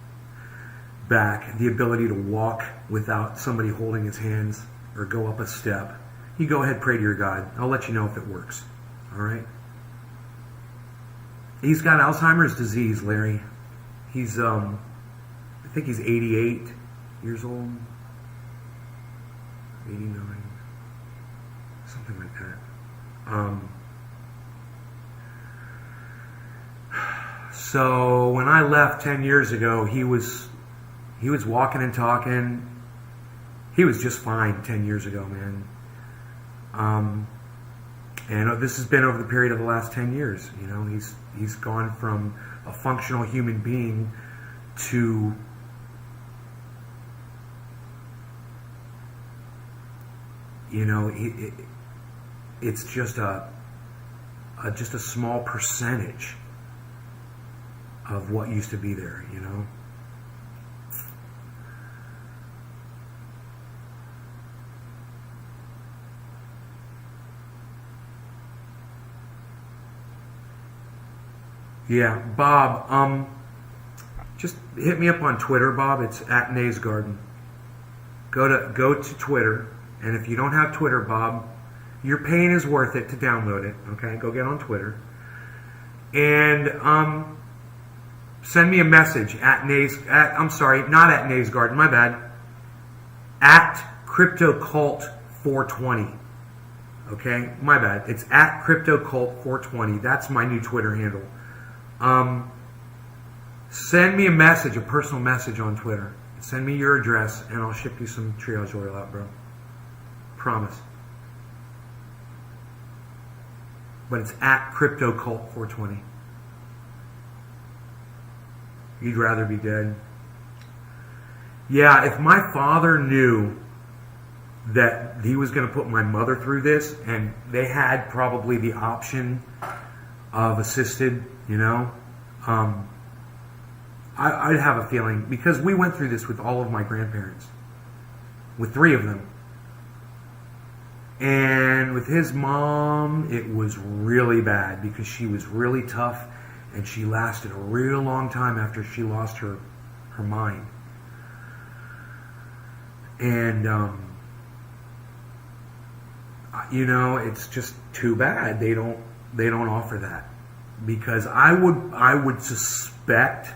back, the ability to walk without somebody holding his hands or go up a step. You go ahead and pray to your God. I'll let you know if it works. All right? He's got Alzheimer's disease, Larry. He's, I think he's 88 years old. 89. Something like that. So when I left 10 years ago, he was walking and talking. He was just fine 10 years ago, man. And this has been over the period of the last 10 years. You know, he's gone from a functional human being to it's just a small percentage of what used to be there, you know. Yeah, Bob, just hit me up on Twitter, Bob. It's at Nays Garden. Go to Twitter, and if you don't have Twitter, Bob, your pain is worth it to download it. Okay, go get on Twitter, and Send me a message at I'm sorry, not at Nays Garden, my bad. At CryptoCult420. Okay, my bad. It's at CryptoCult420. That's my new Twitter handle. Send me a message, a personal message on Twitter. Send me your address, and I'll ship you some triage oil out, bro. Promise. But it's at CryptoCult420. You'd rather be dead. Yeah, if my father knew that he was going to put my mother through this, and they had probably the option of assisted, I'd have a feeling, because we went through this with all of my grandparents, with 3 of them. And with his mom, it was really bad because she was really tough, and she lasted a real long time after she lost her mind. And, it's just too bad they don't offer that, because I would suspect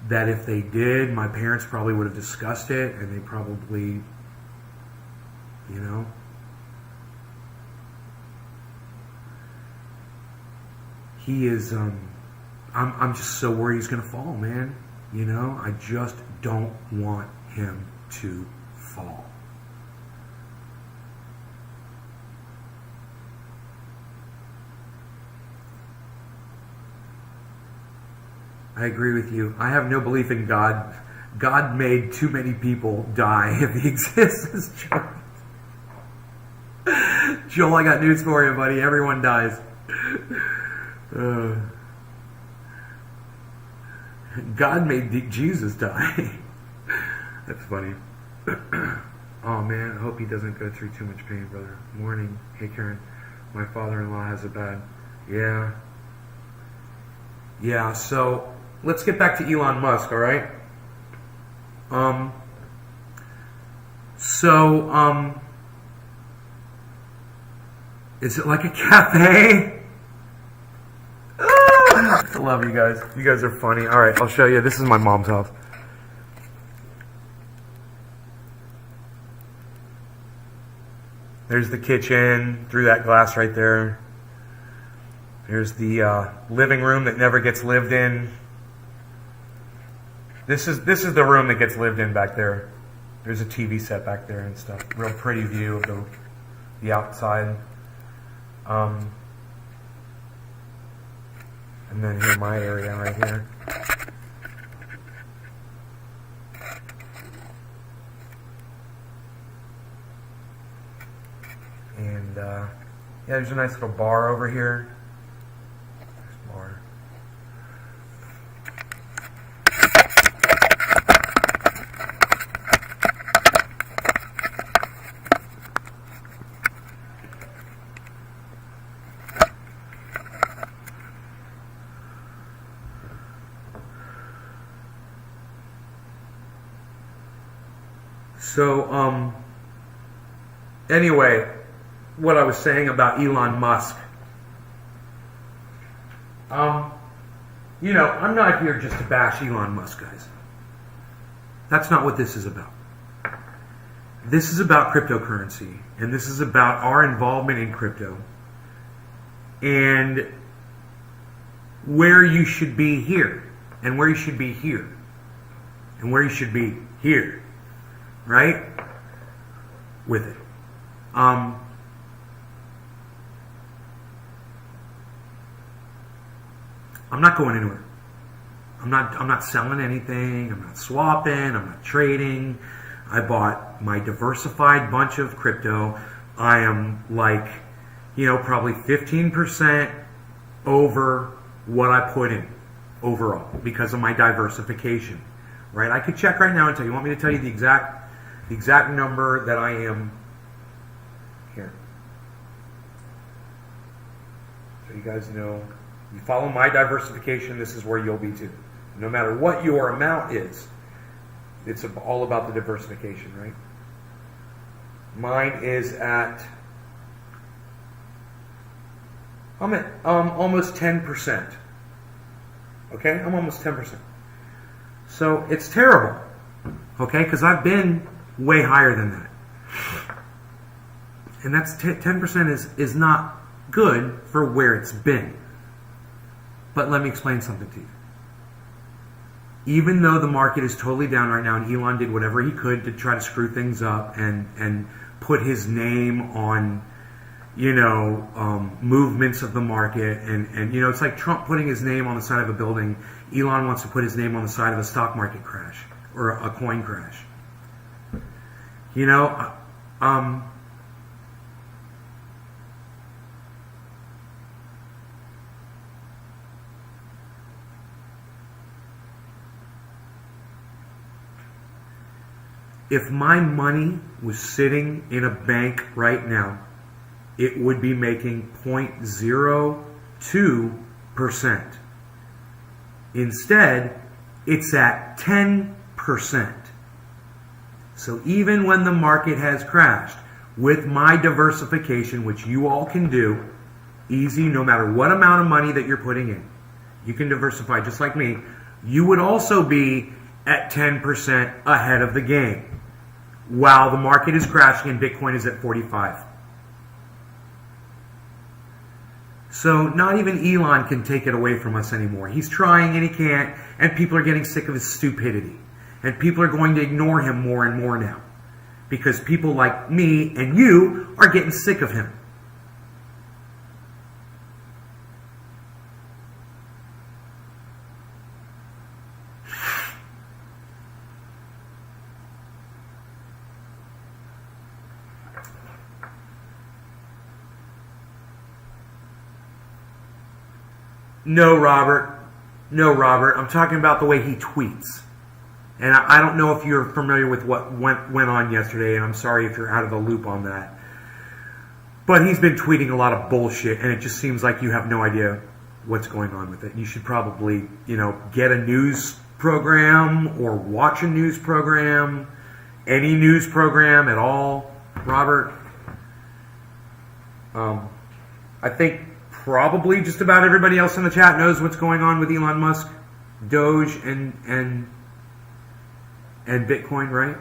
that if they did, my parents probably would have discussed it, and they probably, he is, I'm just so worried he's going to fall, man. I just don't want him to fall. I agree with you. I have no belief in God. God made too many people die if he exists. Joel, I got news for you, buddy. Everyone dies. God made Jesus die. That's funny. Oh man, I hope he doesn't go through too much pain, brother. Morning. Hey Karen, my father-in-law has a bad. Yeah, so let's get back to Elon Musk, alright? Is it like a cafe? I love you guys. You guys are funny. Alright, I'll show you. This is my mom's house. There's the kitchen through that glass right there. There's the living room that never gets lived in. This is the room that gets lived in back there. There's a TV set back there and stuff. Real pretty view of the outside. And then here, my area right here. And yeah, there's a nice little bar over here. Bar. So, anyway, what I was saying about Elon Musk. I'm not here just to bash Elon Musk, guys. That's not what this is about. This is about cryptocurrency, and this is about our involvement in crypto, and where you should be here, and where you should be here, and where you should be here, right? With it. I'm not going anywhere. I'm not selling anything. I'm not swapping. I'm not trading. I bought my diversified bunch of crypto. I am probably 15% over what I put in overall because of my diversification. Right? I could check right now and tell you. Want me to tell you the exact number that I am here? So you guys know. You follow my diversification, this is where you'll be too. No matter what your amount is, it's all about the diversification, right? Mine is I'm at almost 10%. Okay, I'm almost 10%. So it's terrible. Okay, because I've been way higher than that. And that's 10% is not good for where it's been. But let me explain something to you. Even though the market is totally down right now, and Elon did whatever he could to try to screw things up and put his name on, movements of the market, and it's like Trump putting his name on the side of a building. Elon wants to put his name on the side of a stock market crash or a coin crash. If my money was sitting in a bank right now, it would be making 0.02%. Instead, it's at 10%. So even when the market has crashed, with my diversification, which you all can do, easy, no matter what amount of money that you're putting in, you can diversify just like me, you would also be at 10% ahead of the game, while the market is crashing and Bitcoin is at 45. So not even Elon can take it away from us anymore. He's trying and he can't, and people are getting sick of his stupidity. And people are going to ignore him more and more now, because people like me and you are getting sick of him. No, Robert. I'm talking about the way he tweets. And I don't know if you're familiar with what went on yesterday, and I'm sorry if you're out of the loop on that. But he's been tweeting a lot of bullshit, and it just seems like you have no idea what's going on with it. You should probably, get a news program or watch a news program, any news program at all, Robert. I think probably just about everybody else in the chat knows what's going on with Elon Musk, Doge, and Bitcoin, right?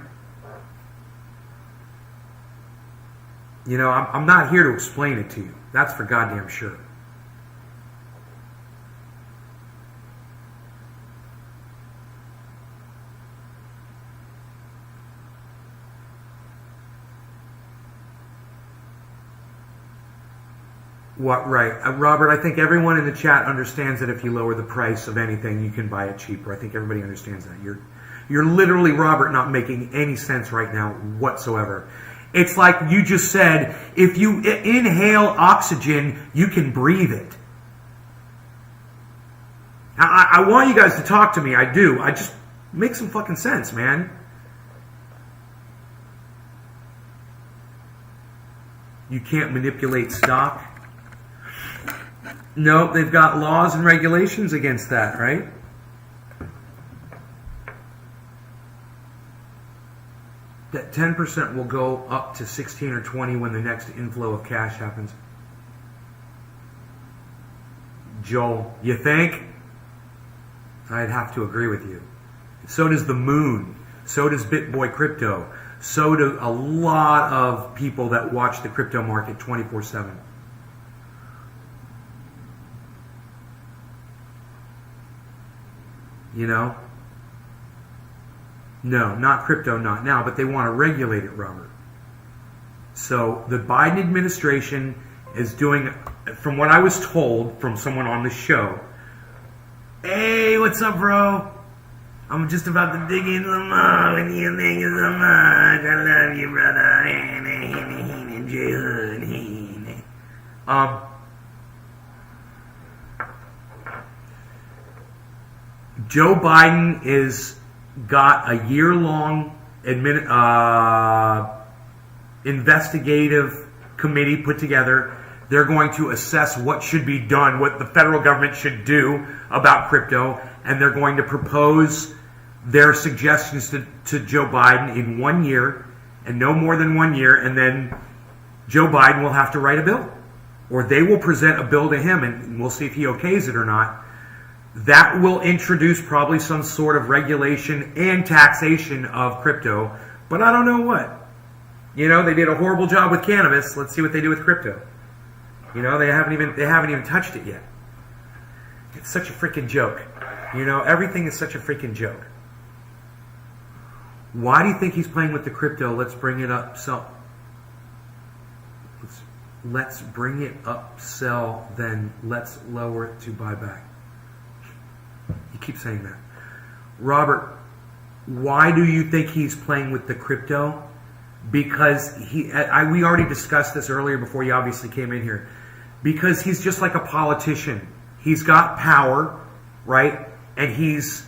I'm not here to explain it to you. That's for goddamn sure. What, right. Robert, I think everyone in the chat understands that if you lower the price of anything, you can buy it cheaper. I think everybody understands that. You're literally, Robert, not making any sense right now whatsoever. It's like you just said, if you inhale oxygen, you can breathe it. I want you guys to talk to me. I do. I just make some fucking sense, man. You can't manipulate stock. No, they've got laws and regulations against that, right? That 10% will go up to 16 or 20 when the next inflow of cash happens. Joel, you think? I'd have to agree with you. So does the moon. So does BitBoy Crypto. So do a lot of people that watch the crypto market 24/7. No, not crypto, not now, but they want to regulate it, Robert. So the Biden administration is doing, from what I was told from someone on the show, hey, what's up, bro? I'm just about to dig into the mug, and you think it's a mug. I love you, brother. Joe Biden is got a year-long investigative committee put together. They're going to assess what should be done, what the federal government should do about crypto, and they're going to propose their suggestions to Joe Biden in 1 year, and no more than 1 year, and then Joe Biden will have to write a bill. Or they will present a bill to him, and we'll see if he okays it or not, That will introduce probably some sort of regulation and taxation of crypto, but I don't know what. You know, they did a horrible job with cannabis. Let's see what they do with crypto. You know, they haven't even touched it yet. It's such a freaking joke. You know, everything is such a freaking joke. Why do you think he's playing with the crypto? Let's bring it up. Let's bring it up, sell, then let's lower it to buy back. You keep saying that. Robert, why do you think he's playing with the crypto? Because we already discussed this earlier before you obviously came in here. Because he's just like a politician. He's got power, right? And he's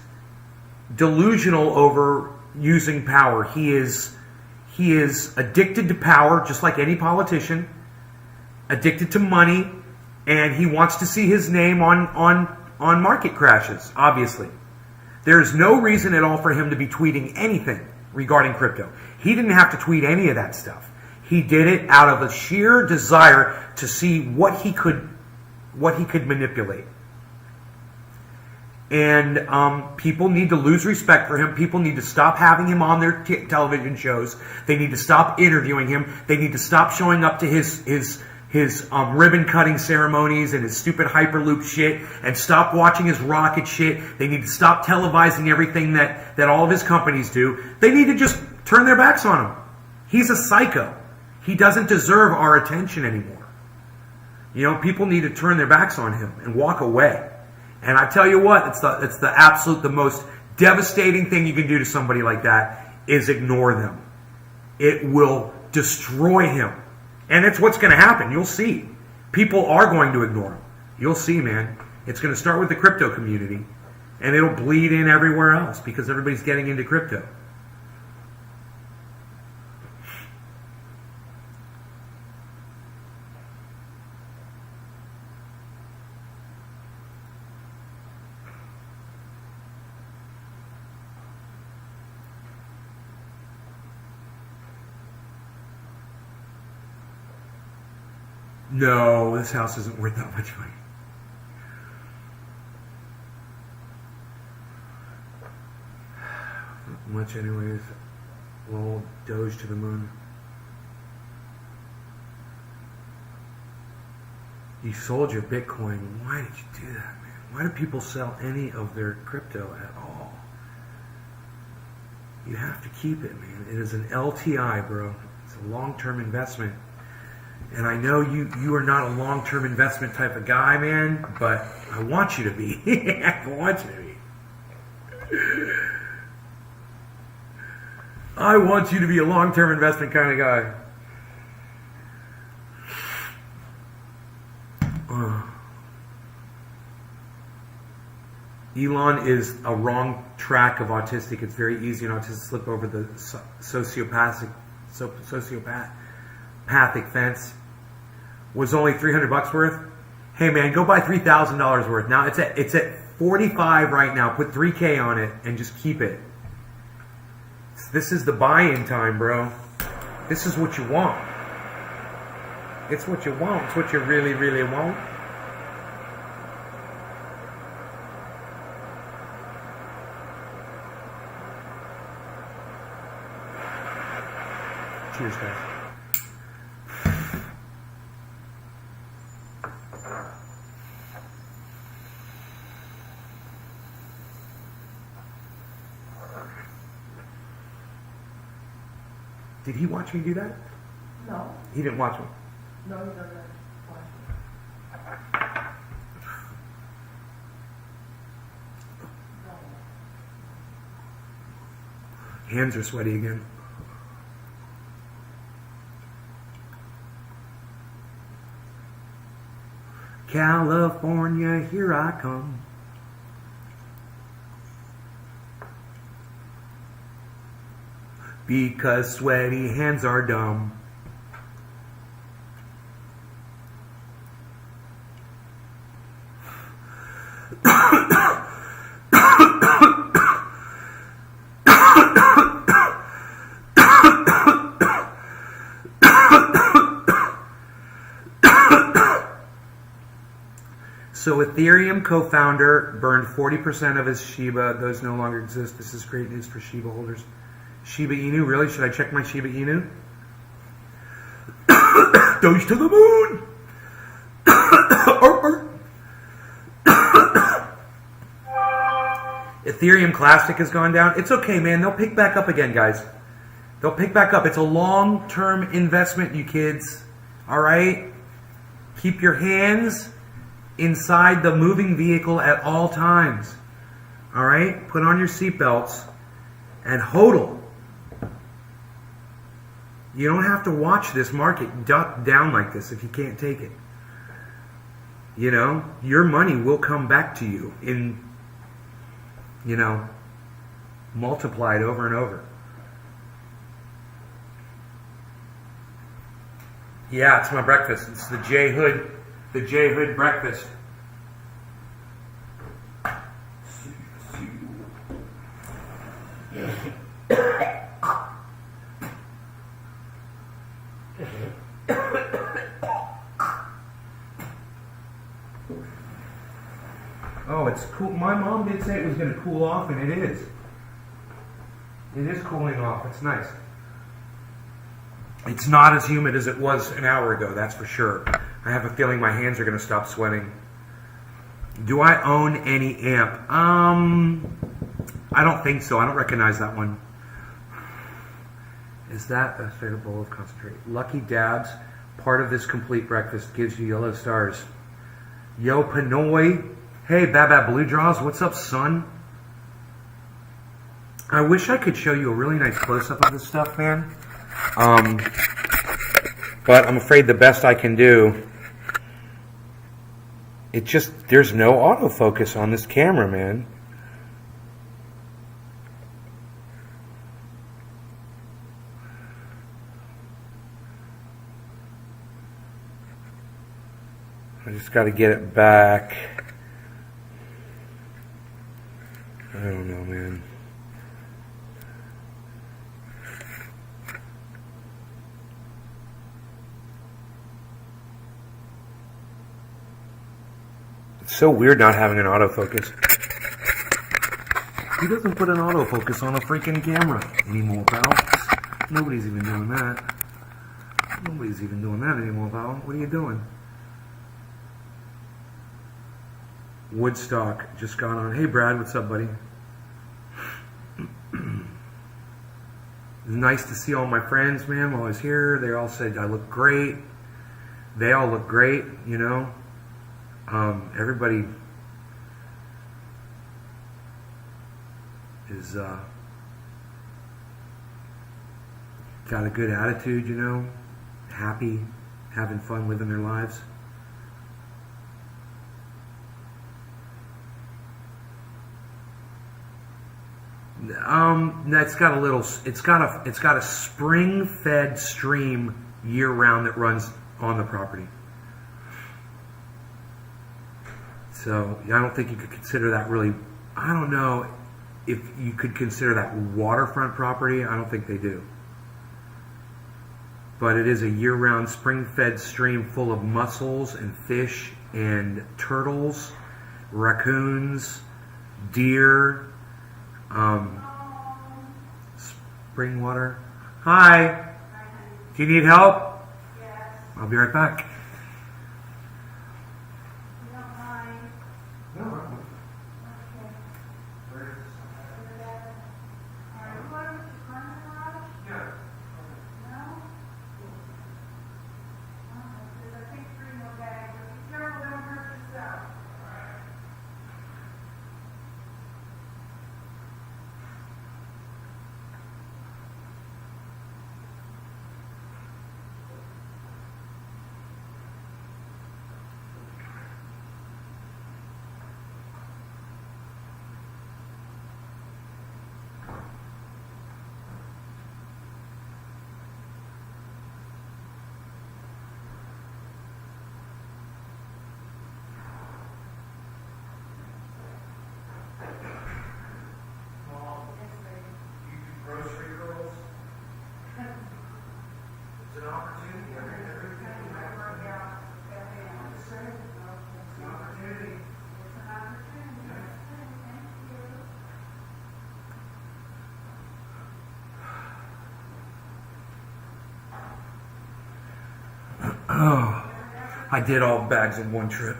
delusional over using power. He is addicted to power, just like any politician. Addicted to money, and he wants to see his name on market crashes, obviously. There is no reason at all for him to be tweeting anything regarding crypto. He didn't have to tweet any of that stuff. He did it out of a sheer desire to see what he could manipulate. And people need to lose respect for him. People need to stop having him on their television shows. They need to stop interviewing him. They need to stop showing up to his ribbon cutting ceremonies and his stupid Hyperloop shit, and stop watching his rocket shit. They need to stop televising everything that all of his companies do. They need to just turn their backs on him. He's a psycho. He doesn't deserve our attention anymore. You know, people need to turn their backs on him and walk away. And I tell you what, it's the most devastating thing you can do to somebody like that is ignore them. It will destroy him. And it's what's going to happen. You'll see. People are going to ignore him. You'll see, man. It's going to start with the crypto community, and it'll bleed in everywhere else because everybody's getting into crypto. No, this house isn't worth that much money. Not much anyways. Lol, Doge to the moon. You sold your Bitcoin. Why did you do that, man? Why do people sell any of their crypto at all? You have to keep it, man. It is an LTI, bro. It's a long-term investment. And I know you are not a long-term investment type of guy, man, but I want you to be. I want you to be. I want you to be a long-term investment kind of guy. Elon is a wrong track of autistic. It's very easy an autistic to slip over the sociopathic fence. Was only $300 worth. Hey man, go buy $3,000 worth. Now it's at 45 right now. Put $3K on it and just keep it. This is the buy-in time, bro. This is what you want. It's what you want. It's what you really, really want. Cheers, guys. Did he watch me do that? No. He didn't watch me. No, he doesn't watch me. Hands are sweaty again. California, here I come. Because sweaty hands are dumb. So Ethereum co-founder burned 40% of his Shiba. Those no longer exist. This is great news for Shiba holders. Shiba Inu, really? Should I check my Shiba Inu? Doge to the moon! Ethereum Classic has gone down. It's okay, man. They'll pick back up again, guys. They'll pick back up. It's a long-term investment, you kids. All right? Keep your hands inside the moving vehicle at all times. All right? Put on your seatbelts and hodl. You don't have to watch this market duck down like this if you can't take it. You know, your money will come back to you in, you know, multiplied over and over. Yeah, it's my breakfast. It's the J Hood breakfast. Oh, it's cool. My mom did say it was going to cool off, and it is. It is cooling off. It's nice. It's not as humid as it was an hour ago, that's for sure. I have a feeling my hands are going to stop sweating. Do I own any amp? I don't think so. I don't recognize that one. Is that a favorite bowl of concentrate? Lucky Dabs, part of this complete breakfast, gives you yellow stars. Yo, Panoy. Hey, Baba Blue Draws. What's up, son? I wish I could show you a really nice close-up of this stuff, man. But I'm afraid the best I can do, it just, there's no autofocus on this camera, man. I just got to get it back. I don't know, man. It's so weird not having an autofocus. Who doesn't put an autofocus on a freaking camera anymore, pal? Nobody's even doing that. Nobody's even doing that anymore, pal. What are you doing? Woodstock just got on. Hey, Brad, what's up, buddy? It's nice to see all my friends, man, while I was here. They all said I look great. They all look great, you know. Everybody is got a good attitude, you know, happy, having fun living their lives. It's got a little. It's got a spring-fed stream year-round that runs on the property. So I don't think you could consider that really. I don't know if you could consider that waterfront property. I don't think they do. But it is a year-round spring-fed stream full of mussels and fish and turtles, raccoons, deer. Spring water. Hi. Do you need help? Yes. I'll be right back. You don't mind? No. Okay. Are you going to the Carmen Garage? Yeah. No? Because I think 3 more bags. But be careful, don't hurt yourself. Grocery girls. It's an opportunity. Everything we have. It's an opportunity. Oh, I did all bags in one trip.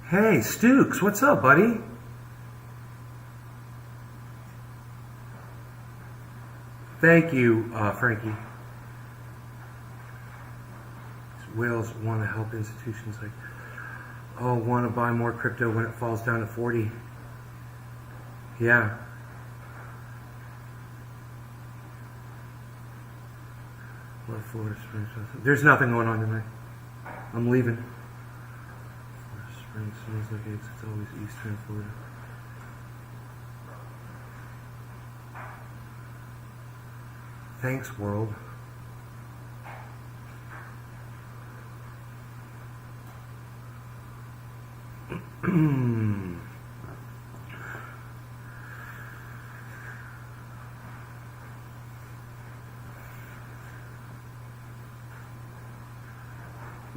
Hey, Stukes, what's up, buddy? Thank you, Frankie. Whales want to help institutions like, want to buy more crypto when it falls down to 40. Yeah. What Florida Springs? There's nothing going on tonight. I'm leaving. Florida Springs smells like eggs. It's always eastern Florida. Thanks, world.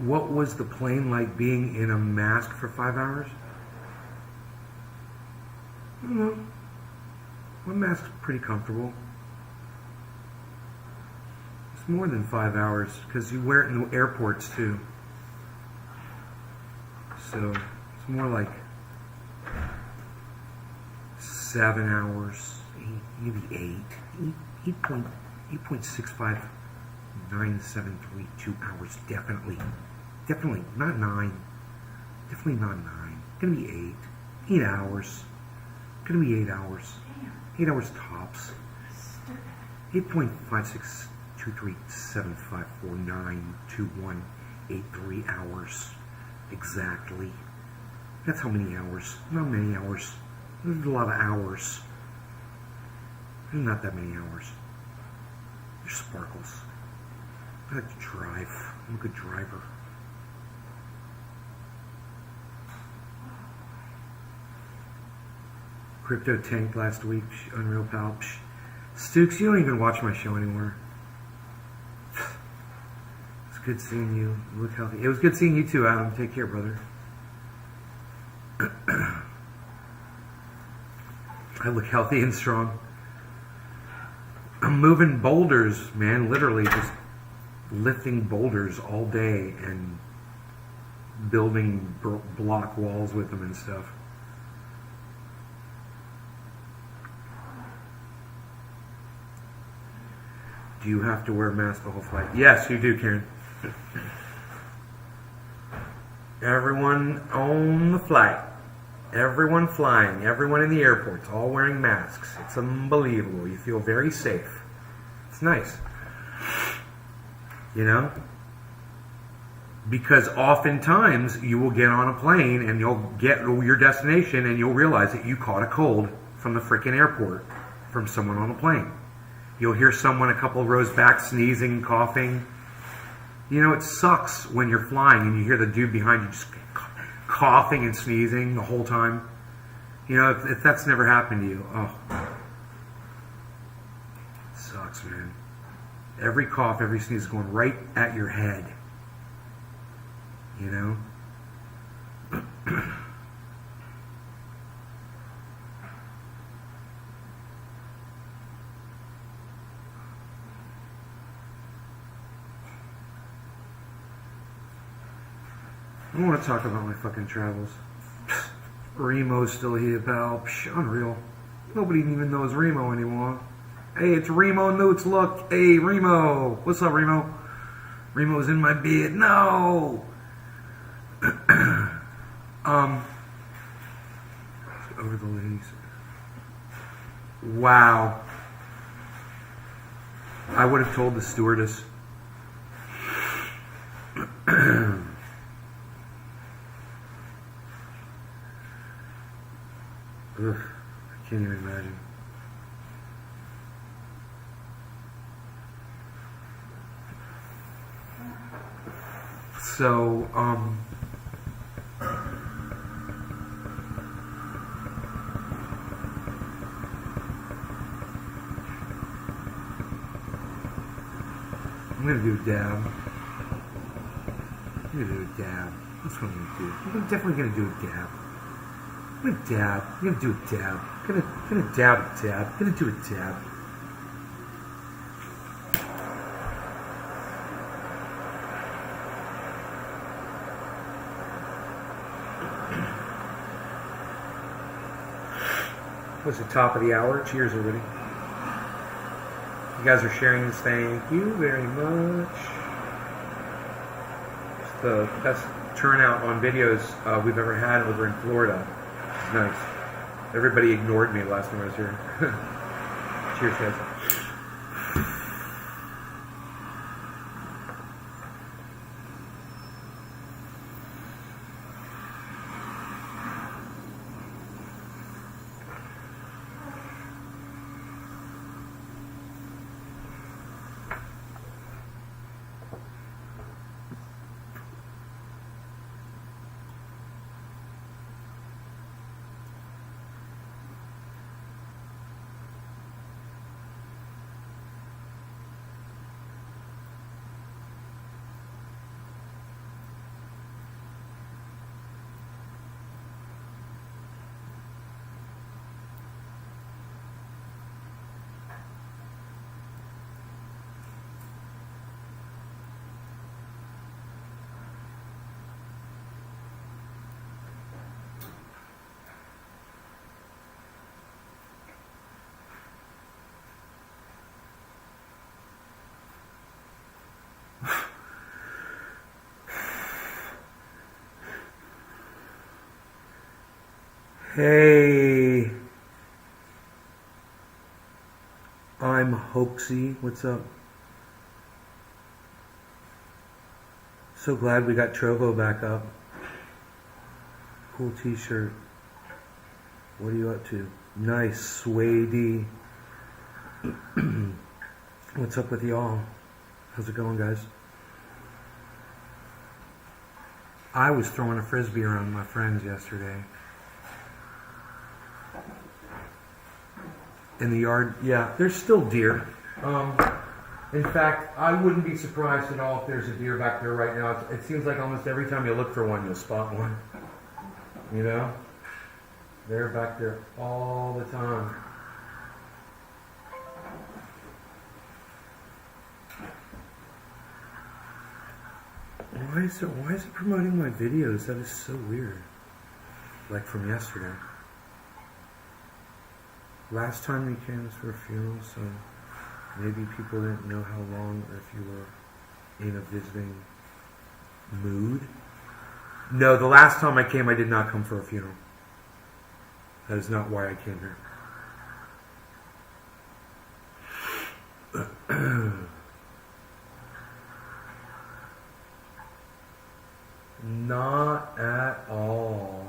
What was the plane like being in a mask for 5 hours? I don't know. My mask's pretty comfortable. It's more than 5 hours because you wear it in the airports too. So it's more like 7 hours, maybe 8. 8.65973 hours, definitely. Definitely not 9. Definitely not 9. Gonna be 8. 8 hours. Gonna be 8 hours. 8 hours tops. 8.562375492183 hours. Exactly. That's how many hours. Not many hours. There's a lot of hours. There's not that many hours. There's sparkles. I like to drive. I'm a good driver. Crypto tanked last week. Unreal Pal. Stukes, you don't even watch my show anymore. It's good seeing you. You look healthy. It was good seeing you too, Adam. Take care, brother. I look healthy and strong. I'm moving boulders, man. Literally just lifting boulders all day and building block walls with them and stuff. Do you have to wear a mask the whole flight? Yes, you do, Karen. Everyone on the flight, everyone flying, everyone in the airports, all wearing masks. It's unbelievable. You feel very safe. It's nice. You know? Because oftentimes you will get on a plane and you'll get to your destination and you'll realize that you caught a cold from the freaking airport from someone on the plane. You'll hear someone a couple of rows back sneezing and coughing. You know, it sucks when you're flying and you hear the dude behind you just coughing and sneezing the whole time. You know, if that's never happened to you, oh. It sucks, man. Every cough, every sneeze is going right at your head. You know? I want to talk about my fucking travels. Remo's still here, pal. Unreal. Nobody even knows Remo anymore. Hey, it's Remo Newts. Look. Hey, Remo. What's up, Remo? Remo's in my bed. No. Over the ladies. Wow. I would have told the stewardess. Ugh, I can't even imagine. So, I'm gonna do a dab. I'm gonna do a dab. That's what I'm gonna do. I'm definitely gonna do a dab. I'm gonna dab. I'm gonna do a dab. Gonna dab a dab. Gonna do a dab. What's the top of the hour? Cheers, everybody. You guys are sharing this. Thank you very much. It's the best turnout on videos we've ever had over in Florida. It's nice. Everybody ignored me last time I was here. Cheers, guys. Hey, I'm Hoaxy. What's up? So glad we got Trovo back up. Cool t-shirt. What are you up to? Nice, suede. What's up with y'all? How's it going, guys? I was throwing a frisbee around my friends yesterday. In the yard, yeah, there's still deer. In fact, I wouldn't be surprised at all if there's a deer back there right now. It seems like almost every time you look for one, you'll spot one. You know? They're back there all the time. Why is it promoting my videos? That is so weird. Like from yesterday. Last time we came was for a funeral, so maybe people didn't know how long, or if you were in a visiting mood. No, the last time I came, I did not come for a funeral. That is not why I came here. Not at all.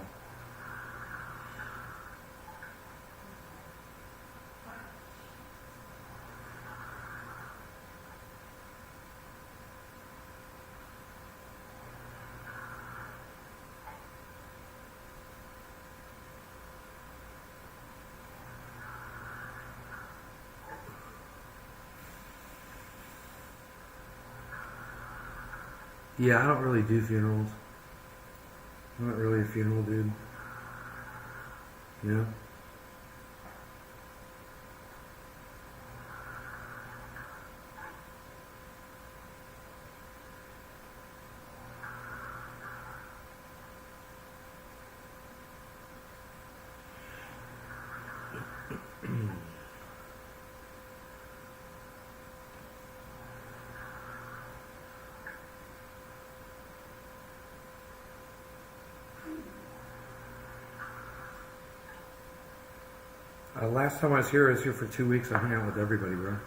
Yeah, I don't really do funerals. I'm not really a funeral dude. You know? Last time I was here for 2 weeks. I hung out with everybody, bro.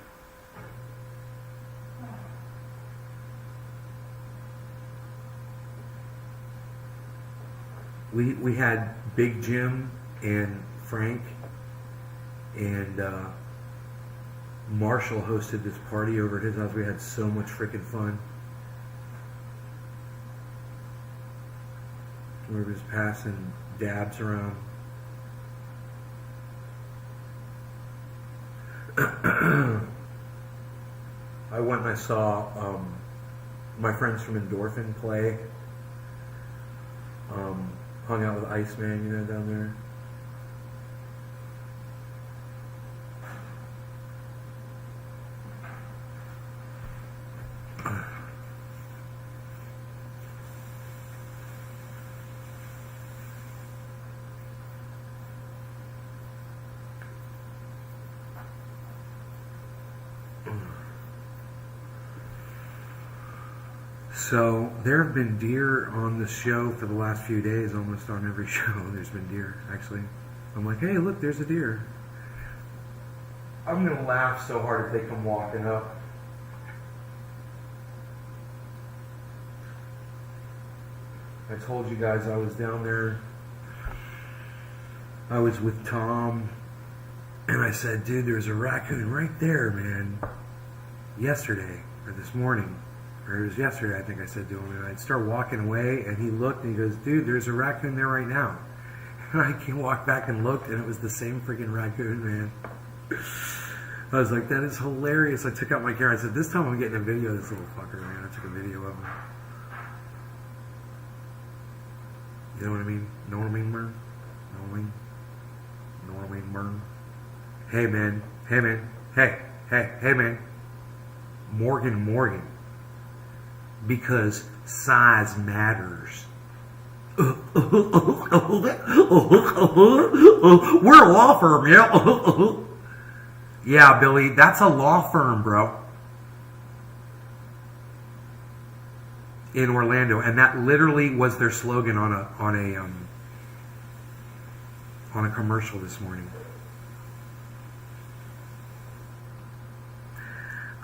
We had Big Jim and Frank and Marshall hosted this party over at his house. We had so much freaking fun. We were just passing dabs around. I went and I saw my friends from Endorphin play. Hung out with Iceman, you know, down there. So there have been deer on the show for the last few days. Almost on every show there's been deer, actually. I'm like, hey, look, there's a deer. I'm going to laugh so hard if they come walking up. I told you guys I was down there. I was with Tom. And I said, dude, there's a raccoon right there, man. Yesterday, or this morning. Or it was yesterday, I think I said to him, and I'd start walking away, and he looked, and he goes, dude, there's a raccoon there right now. And I walked back and looked, and it was the same freaking raccoon, man. I was like, that is hilarious. I took out my camera. I said, this time I'm getting a video of this little fucker, man. I took a video of him. You know what I mean? Know what I mean, Mern? Know what I mean? Know what I mean, Mern? Hey, man. Hey, man. Hey, man. Morgan. Because size matters. We're a law firm, yeah. Yeah, Billy, that's a law firm, bro. In Orlando, and that literally was their slogan on a commercial this morning.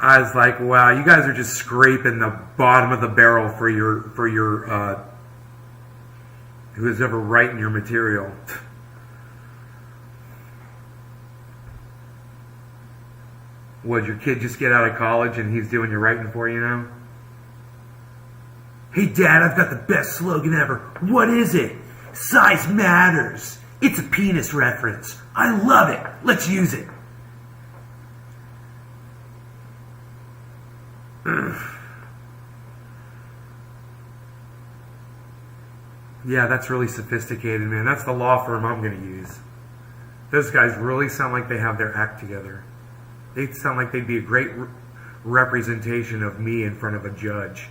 I was like, wow, you guys are just scraping the bottom of the barrel for your who's ever writing your material. Would your kid just get out of college and he's doing your writing for you now? Hey, Dad, I've got the best slogan ever. What is it? Size matters. It's a penis reference. I love it. Let's use it. Yeah, that's really sophisticated, man. That's the law firm I'm going to use. Those guys really sound like they have their act together. They sound like they'd be a great representation of me in front of a judge.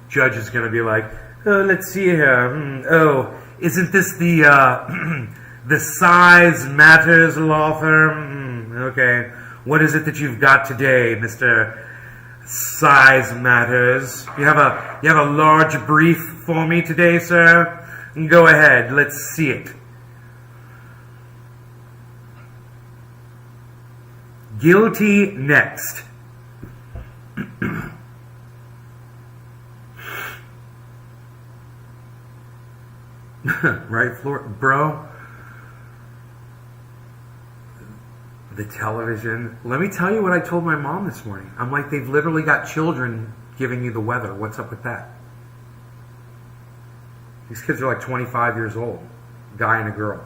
Judge is going to be like, oh, let's see here. Oh, isn't this the the size matters law firm? Okay. What is it that you've got today, Mr. Size Matters? You have a large brief for me today, sir? Go ahead, let's see it. Guilty next. Right, bro? The television. Let me tell you what I told my mom this morning. I'm like, they've literally got children giving you the weather. What's up with that? These kids are like 25 years old. Guy and a girl.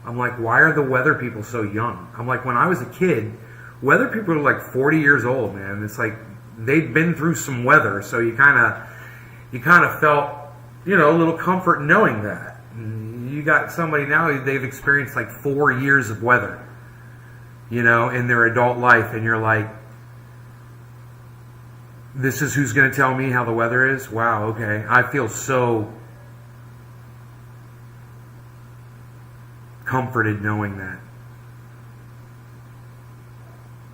I'm like, why are the weather people so young? I'm like, when I was a kid, weather people are like 40 years old, man. It's like they'd been through some weather, so you kind of felt, you know, a little comfort knowing that. You got somebody now, they've experienced like 4 years of weather, you know, in their adult life, and you're like, this is who's going to tell me how the weather is? Wow, okay. I feel so comforted knowing that.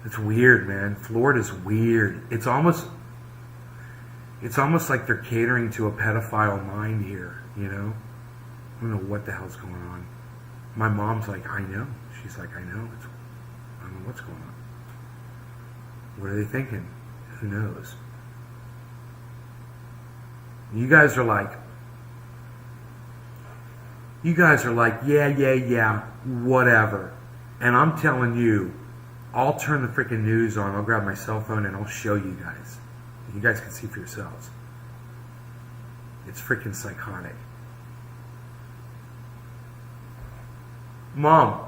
It's weird, man. Florida's weird. It's almost like they're catering to a pedophile mind here, you know? I don't know what the hell's going on. My mom's like, I know. She's like, I know. I don't know what's going on. What are they thinking? Who knows? You guys are like, yeah, whatever. And I'm telling you, I'll turn the freaking news on. I'll grab my cell phone and I'll show you guys. You guys can see for yourselves. It's freaking psychotic. Mom.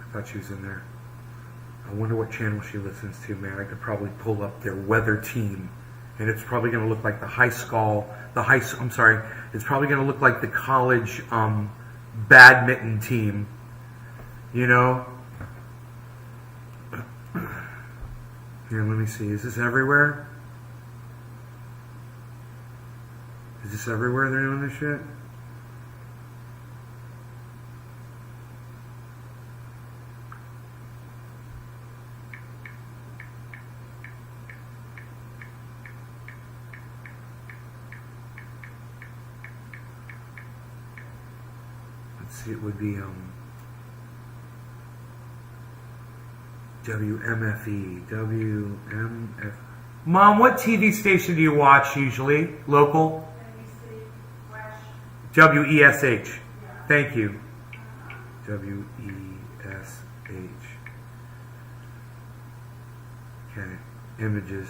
I thought she was in there. I wonder what channel she listens to, man. I could probably pull up their weather team. And it's probably going to look like it's probably going to look like the college badminton team. You know? Here, let me see. Is this everywhere? Is this everywhere they're doing this shit? Let's see, it would be WMFE. Mom, what TV station do you watch usually? Local? WESH. Thank you. WESH. Okay. Images.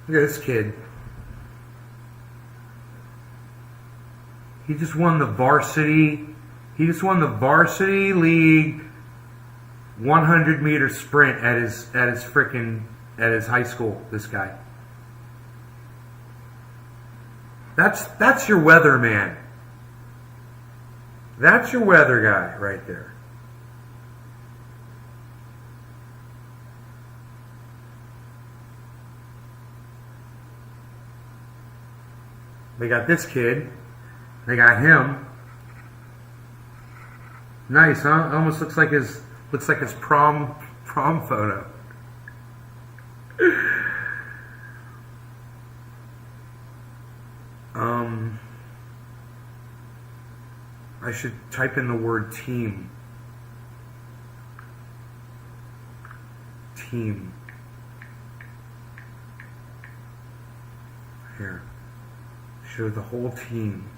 Look at this kid. He just won the varsity league 100-meter sprint at his high school, this guy. That's your weather man. That's your weather guy right there. They got this kid. They got him. Nice, huh? Almost looks like his prom photo. I should type in the word team. Team. Here. Show the whole team.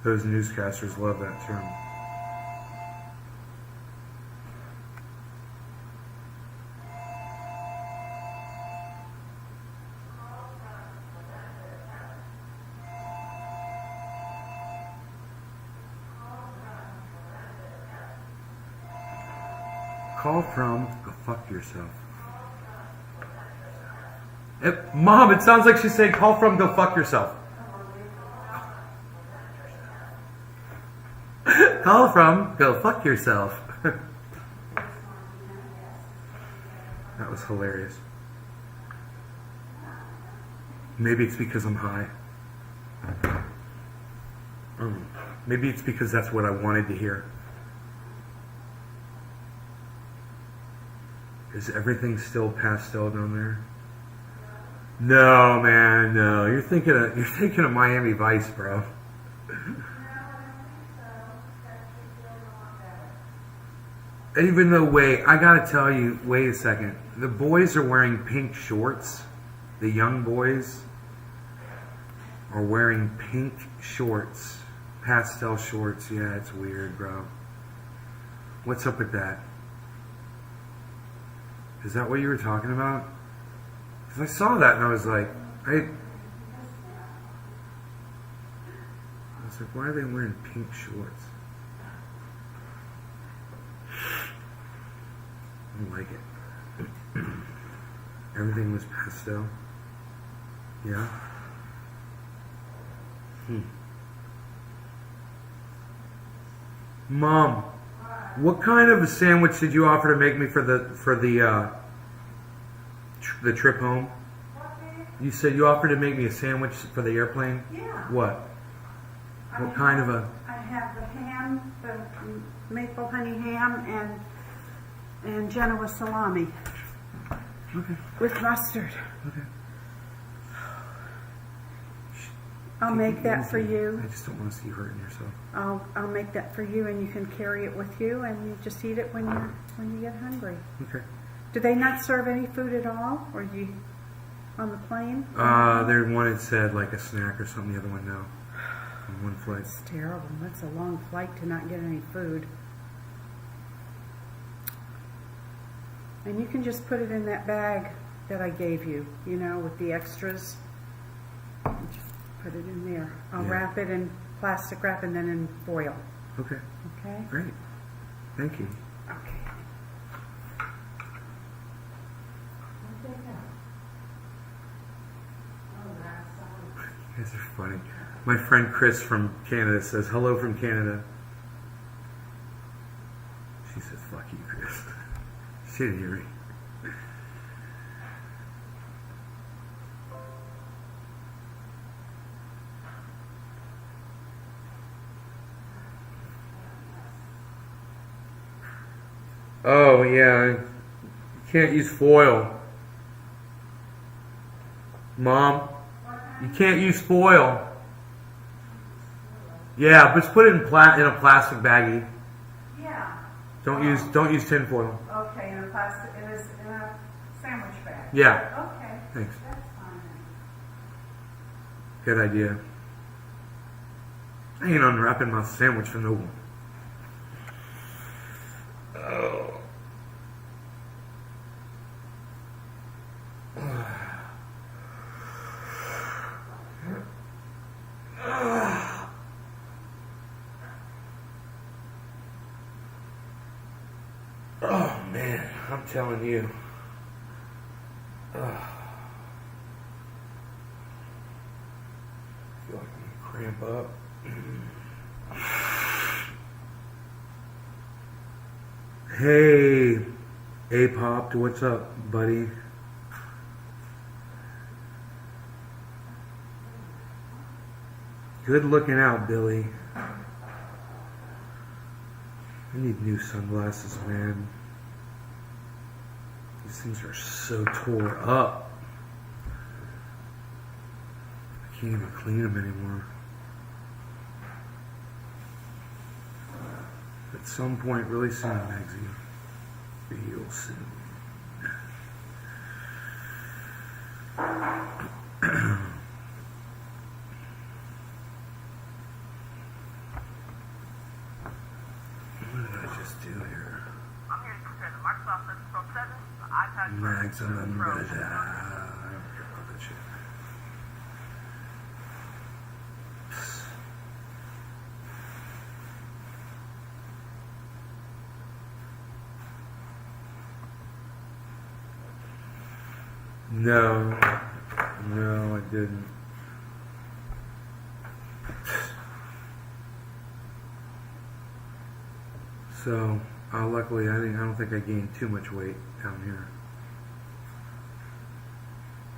Those newscasters love that term. Call from, go fuck yourself. Mom, it sounds like she's saying call from, go fuck yourself. Call from, go fuck yourself. That was hilarious. Maybe it's because I'm high. Maybe it's because that's what I wanted to hear. Is everything still pastel down there? No, man, no. You're thinking of Miami Vice, bro. Even though, wait, I gotta tell you, wait a second. The boys are wearing pink shorts. The young boys are wearing pink shorts. Pastel shorts. Yeah, it's weird, bro. What's up with that? Is that what you were talking about? Because I saw that and I was like, why are they wearing pink shorts? I don't like it. Everything was pastel. Yeah. Mom, what kind of a sandwich did you offer to make me for the trip home? You said you offered to make me a sandwich for the airplane? Yeah. What? What kind of a... I have the ham, the maple honey ham, and Genoa salami. Okay. With mustard. Okay. I'll make that for you. I just don't want to see you hurting yourself. I'll make that for you, and you can carry it with you, and you just eat it when you get hungry. Okay. Do they not serve any food at all, or you on the plane? There one had said like a snack or something. The other one no. On one flight. It's terrible. That's a long flight to not get any food. And you can just put it in that bag that I gave you, with the extras. Just put it in there. I'll Yeah. wrap it in plastic wrap and then in foil. Okay. Okay? Great. Thank you. Okay. You guys are funny. My friend Chris from Canada says, hello from Canada. She says, fuck you, Chris. She didn't hear me. Oh, yeah. You can't use foil. Mom, you can't use foil. Yeah, but just put it in a plastic baggie. Yeah. Don't use tin foil. Okay, in a sandwich bag. Yeah. Okay. Thanks. That's fine. Good idea. I ain't unwrapping my sandwich for no one. Oh. Oh man, I'm telling you. I feel like I'm gonna cramp up. Hey, A-Popped, what's up, buddy? Good looking out, Billy. I need new sunglasses, man. These things are so tore up. I can't even clean them anymore. At some point, really soon, Megsy. Real soon. What did I just do here? I'm here to compare the Microsoft Surface Pro 7, the iPad Pro, Maximum Pro. I don't care about that shit. No, I didn't. So, luckily, I don't think I gained too much weight down here.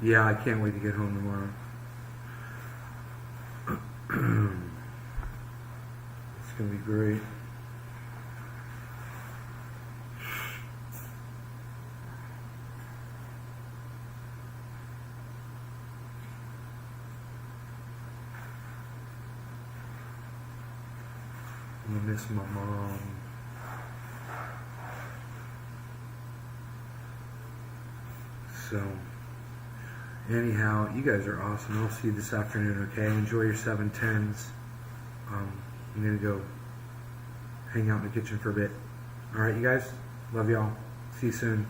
Yeah, I can't wait to get home tomorrow. It's gonna be great. I miss my mom. So, anyhow, you guys are awesome. I'll see you this afternoon, okay? Enjoy your 710s. I'm going to go hang out in the kitchen for a bit. Alright, you guys? Love y'all. See you soon.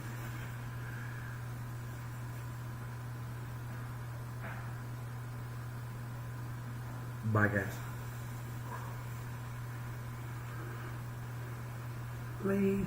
Bye, guys. Leave.